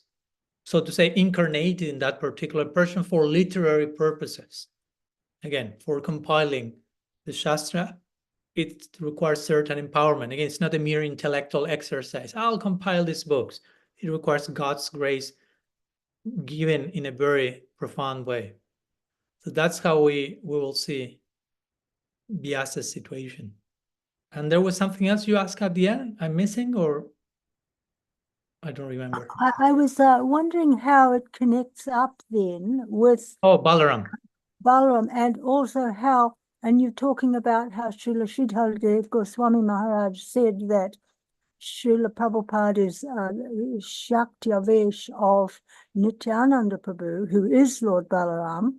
so to say, incarnated in that particular person for literary purposes. Again, for compiling the Shastra, it requires certain empowerment. Again, it's not a mere intellectual exercise. I'll compile these books. It requires God's grace given in a very profound way. So that's how we will see Vyasa's situation. And there was something else you asked at the end? I'm missing, or I don't remember. I was wondering how it connects up then with Balaram. Balaram, and also how, and you're talking about how Srila Sridharadev Goswami Maharaj said that Srila Prabhupada is Shakti Avesh of Nityananda Prabhu, who is Lord Balaram.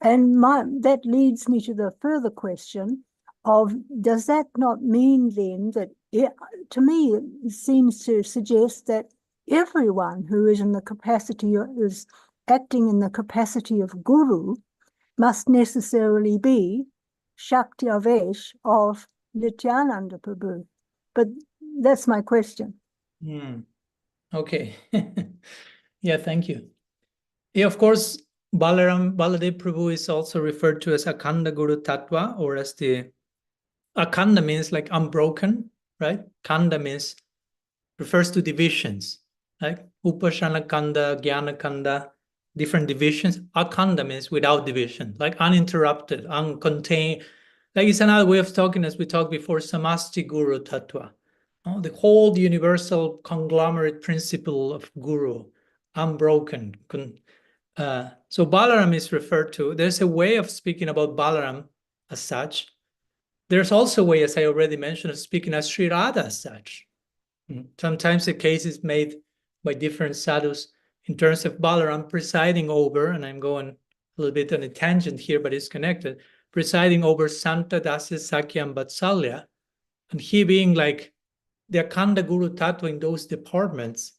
And that leads me to the further question of, does that not mean then that, to me, it seems to suggest that everyone who is in the capacity, is acting in the capacity of Guru, must necessarily be Shakti Avesh of Nityananda Prabhu. But that's my question. Okay. Yeah, thank you. Yeah, of course, Baladev Prabhu is also referred to as Akhanda Guru Tattva, or as the Akhanda means like unbroken, right? Khanda means, refers to divisions, like Upashana Khanda, Jnana Khanda, different divisions. Akhanda means without division, like uninterrupted, uncontained. Like it's another way of talking, as we talked before, Samasti Guru Tattva. The whole universal conglomerate principle of Guru, unbroken. So Balaram is referred to. There's a way of speaking about Balaram as such. There's also a way, as I already mentioned, of speaking as Sri Radha as such. Sometimes the case is made by different sadhus in terms of Balaram presiding over, and I'm going a little bit on a tangent here, but it's connected, presiding over Santa, Dasya, Sakya, and Vatsalya, and he being like the Akhanda Guru Tattva in those departments,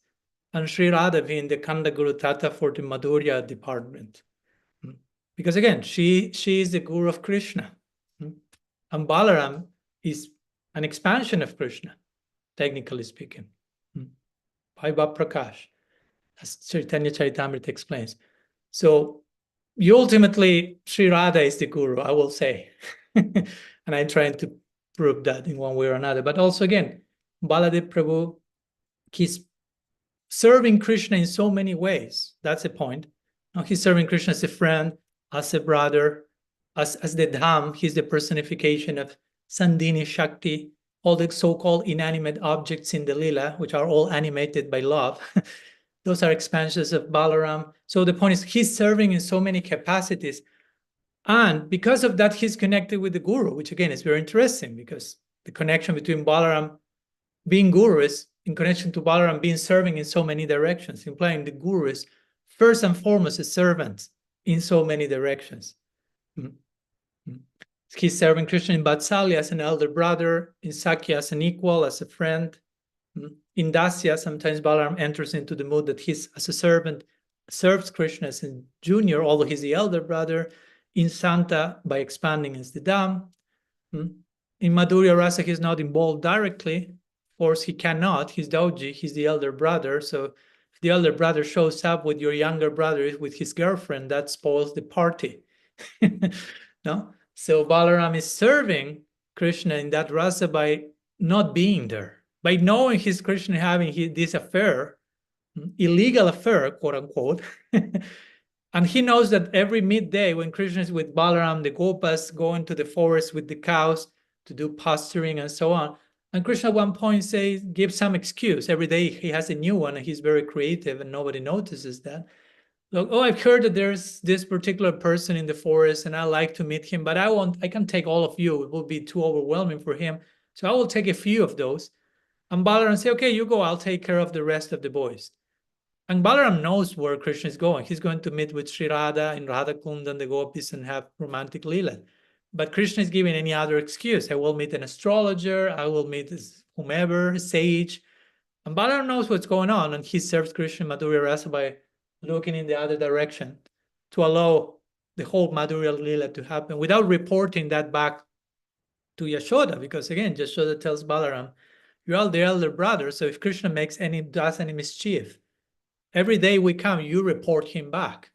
and Sri Radha being the Akhanda Guru Tattva for the Madhurya department. Because again, she is the Guru of Krishna. And Balaram is an expansion of Krishna, technically speaking, by Prakash, as Chaitanya Charitamrita explains. So you ultimately, Sri Radha is the Guru, I will say. And I'm trying to prove that in one way or another. But also again, Baladev Prabhu, he's serving Krishna in so many ways. That's the point. Now he's serving Krishna as a friend, as a brother, as the Dham. He's the personification of Sandhini Shakti, all the so-called inanimate objects in the Lila, which are all animated by love. Those are expansions of Balaram. So the point is, he's serving in so many capacities. And because of that, he's connected with the Guru, which again is very interesting, because the connection between Balaram being Guru is in connection to Balaram being serving in so many directions, implying the Guru is first and foremost a servant in so many directions. He's serving Krishna in Vatsalya as an elder brother, in Sakya as an equal, as a friend. In Dasya, sometimes Balaram enters into the mood that he's, as a servant, serves Krishna as a junior, although he's the elder brother. In Santa, by expanding as the Dham. In Madhurya Rasa, he's not involved directly. Of course, he cannot. He's Dauji, he's the elder brother. So if the elder brother shows up with your younger brother, with his girlfriend, that spoils the party. No? So Balaram is serving Krishna in that rasa by not being there, by knowing he's Krishna having this affair, illegal affair, quote unquote. And he knows that every midday when Krishna is with Balaram, the Gopas go into the forest with the cows to do pasturing and so on. And Krishna at one point gives some excuse. Every day he has a new one, and he's very creative, and nobody notices that. Like, oh, I've heard that there's this particular person in the forest, and I like to meet him, but I can't take all of you. It will be too overwhelming for him. So I will take a few of those. And Balaram say, okay, you go, I'll take care of the rest of the boys. And Balaram knows where Krishna is going. He's going to meet with Sri Radha in Radha Kund and the gopis and have romantic lila. But Krishna is giving any other excuse. I will meet an astrologer. I will meet whomever, a sage. And Balaram knows what's going on. And he serves Krishna Madhurya Rasa by looking in the other direction to allow the whole Madhurya Lila to happen without reporting that back to Yashoda, because again, Yashoda tells Balaram, you're all the elder brother, so if Krishna does any mischief, every day we come, you report him back.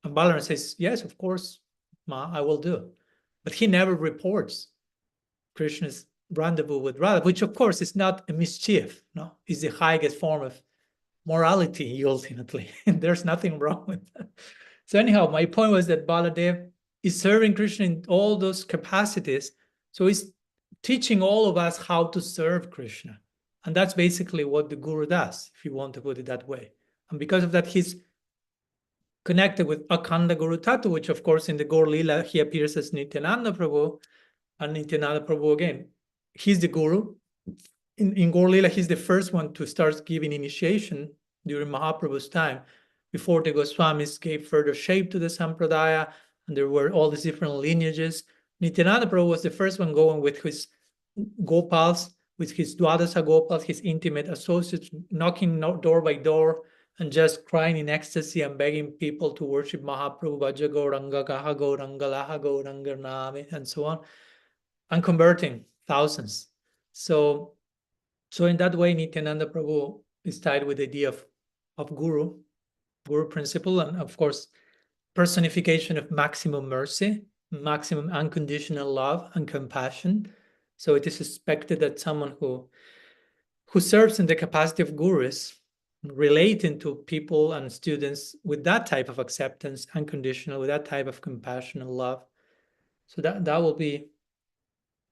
And Balaram says, yes, of course, Ma, I will do. But he never reports Krishna's rendezvous with Radha, which of course is not a mischief, no? It's the highest form of morality, ultimately. There's nothing wrong with that. So anyhow, my point was that Baladev is serving Krishna in all those capacities. So he's teaching all of us how to serve Krishna. And that's basically what the Guru does, if you want to put it that way. And because of that, he's connected with Akhanda Guru Tattva, which of course in the Gaur Lila, he appears as Nityananda Prabhu. And Nityananda Prabhu, again, he's the Guru. In Gaur Lila, he's the first one to start giving initiation during Mahaprabhu's time, before the Goswamis gave further shape to the Sampradaya, and there were all these different lineages. Nityananda Prabhu was the first one going with his Gopals, with his Dwadasa Gopals, his intimate associates, knocking door by door and just crying in ecstasy and begging people to worship Mahaprabhu, Bhaja Gauranga, Gaha Gauranga, Laha Gauranga Nami, and so on, and converting thousands. So in that way, Nityananda Prabhu is tied with the idea of Guru principle, and of course, personification of maximum mercy, maximum unconditional love and compassion. So it is expected that someone who serves in the capacity of Guru is relating to people and students with that type of acceptance, unconditional, with that type of compassion and love. So that will be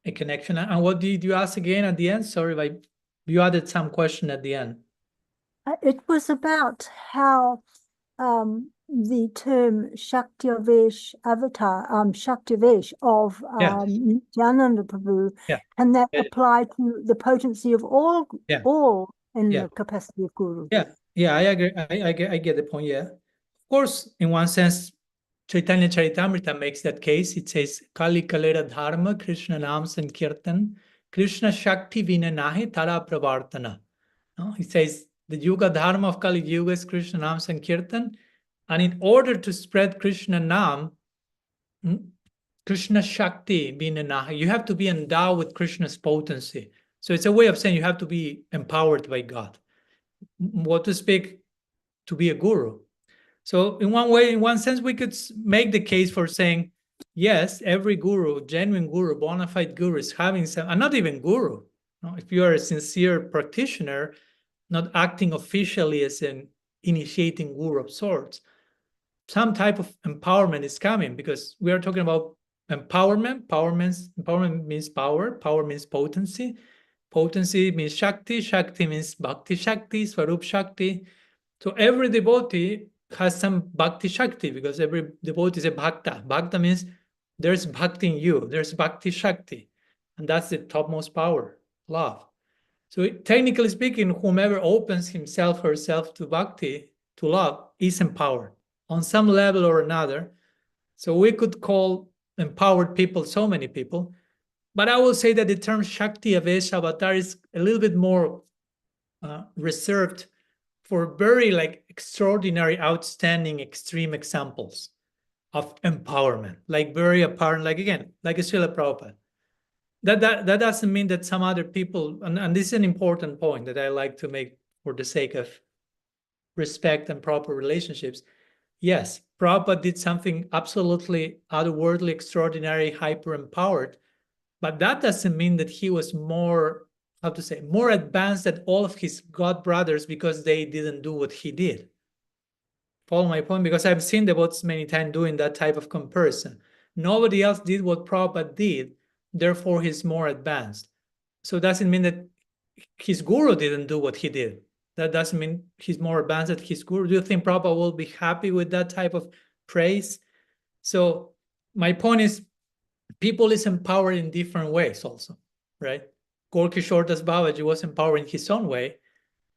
a connection. And what did you ask again at the end? Sorry, you added some question at the end. It was about how the term Shaktivesh avatar, Shaktivesh of Nityananda Prabhu, and that apply to the potency of all in the capacity of Guru. Yeah, I agree. I get the point. Yeah, of course, in one sense, Chaitanya Charitamrita makes that case. It says, Kali Kalera Dharma, Krishna Nam Sankirtan, Krishna Shakti Vina Nahi Tara Pravartana. No? He says, the Yuga Dharma of Kali Yuga is Krishna Nam Sankirtan. And in order to spread Krishna Nam, Krishna Shakti Vina Nahi, you have to be endowed with Krishna's potency. So it's a way of saying you have to be empowered by God. What to speak, to be a guru. So in one way, in one sense, we could make the case for saying, yes, every guru, genuine guru, bona fide guru is having some, and not even guru. No? If you are a sincere practitioner, not acting officially as an initiating guru of sorts, some type of empowerment is coming, because we are talking about empowerment. Empowerment means power. Power means potency. Potency means Shakti. Shakti means Bhakti Shakti, Swarup Shakti. So every devotee has some Bhakti Shakti, because every devotee is a Bhakta. Bhakta means there's Bhakti in you. There's Bhakti Shakti. And that's the topmost power, love. So technically speaking, whomever opens himself or herself to Bhakti, to love, is empowered on some level or another. So we could call empowered people so many people. But I will say that the term Shakti Avesh Avatar is a little bit more reserved for very extraordinary, outstanding, extreme examples of empowerment, like very apparent, like again, like a Srila Prabhupada. That doesn't mean that some other people, and this is an important point that I like to make for the sake of respect and proper relationships. Yes, Prabhupada did something absolutely otherworldly, extraordinary, hyper-empowered, but that doesn't mean that he was more, more advanced than all of his God brothers because they didn't do what he did. Follow my point? Because I've seen devotees many times doing that type of comparison. Nobody else did what Prabhupada did, therefore he's more advanced. So it doesn't mean that his guru didn't do what he did. That doesn't mean he's more advanced than his guru. Do you think Prabhupada will be happy with that type of praise? So my point is, people is empowered in different ways also, right? Gaur Kishore Das Babaji was empowered in his own way,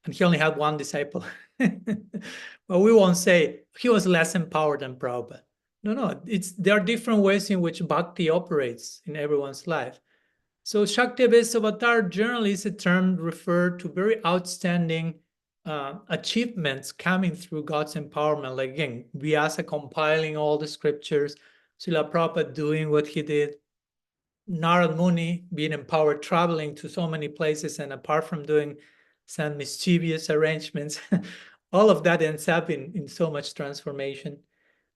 and he only had one disciple. But we won't say he was less empowered than Prabhupada. No, there are different ways in which bhakti operates in everyone's life. So Shakti Avesh Avatar generally is a term referred to very outstanding achievements coming through God's empowerment. Like again, Vyasa compiling all the scriptures, Srila Prabhupada doing what he did, Narad Muni being empowered, traveling to so many places, and apart from doing some mischievous arrangements, all of that ends up in so much transformation.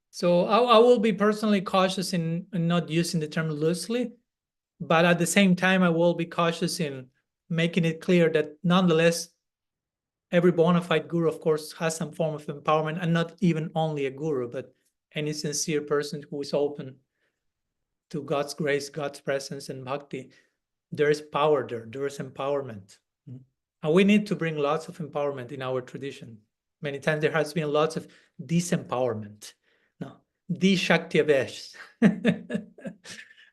So I will be personally cautious in not using the term loosely, but at the same time, I will be cautious in making it clear that nonetheless, every bona fide guru, of course, has some form of empowerment, and not even only a guru, but any sincere person who is open to God's grace, God's presence, and bhakti. There is power there. There is empowerment. And we need to bring lots of empowerment in our tradition. Many times there has been lots of disempowerment. No, de-shakti-avesh.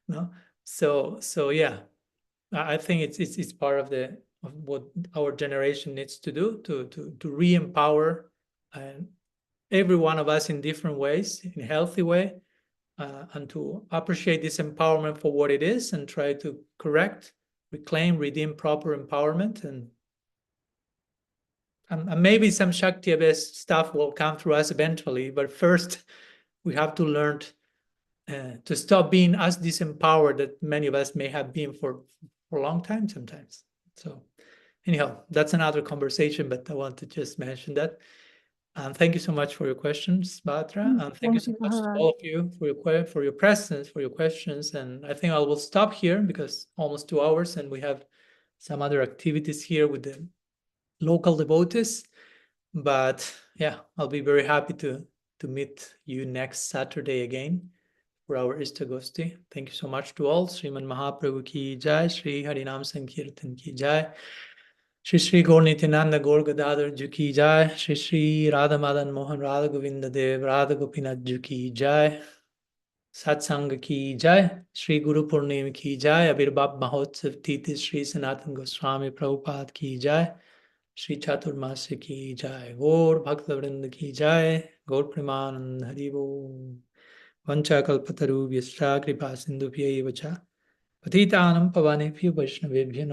No, so yeah, I think it's part of what our generation needs to do to re-empower every one of us in different ways, in a healthy way, and to appreciate this empowerment for what it is, and try to correct, reclaim, redeem proper empowerment, and maybe some Shakti-based stuff will come through us eventually. But first, we have to learn to stop being as disempowered that many of us may have been for a long time sometimes. So anyhow, that's another conversation, but I want to just mention that. And thank you so much for your questions, Batra. And thank you so much to all of you for your presence, for your questions. And I think I will stop here because almost 2 hours, and we have some other activities here with the local devotees. But yeah, I'll be very happy to meet you next Saturday again for our ISTAGOSTHI. Thank you so much to all. Sriman Mahaprabhu ki jai, Shri Harinam Sankirtan ki jai. Shri Shri Gaur Nityananda Gaur Gadadhar Ji ki jai. Shri Shri Radha Madan Mohan Radha Govinda Dev Radha Gopinath Ji ki jai. Satsanga ki jai. Shri Guru Purnima ki jai. Abhirbhav Mahotsav Titi Shri Sanatan Goswami Prabhupada ki jai. Shri Chaturmasya ki jai. Gaur Bhakta Vrinda ki jai. Gaur Premanand Haribo. Vancha Kalpataru Vyascha Kripa Sindhubhya Evacha Patitanam Pavanebhyo Vaishnavebhyo Namo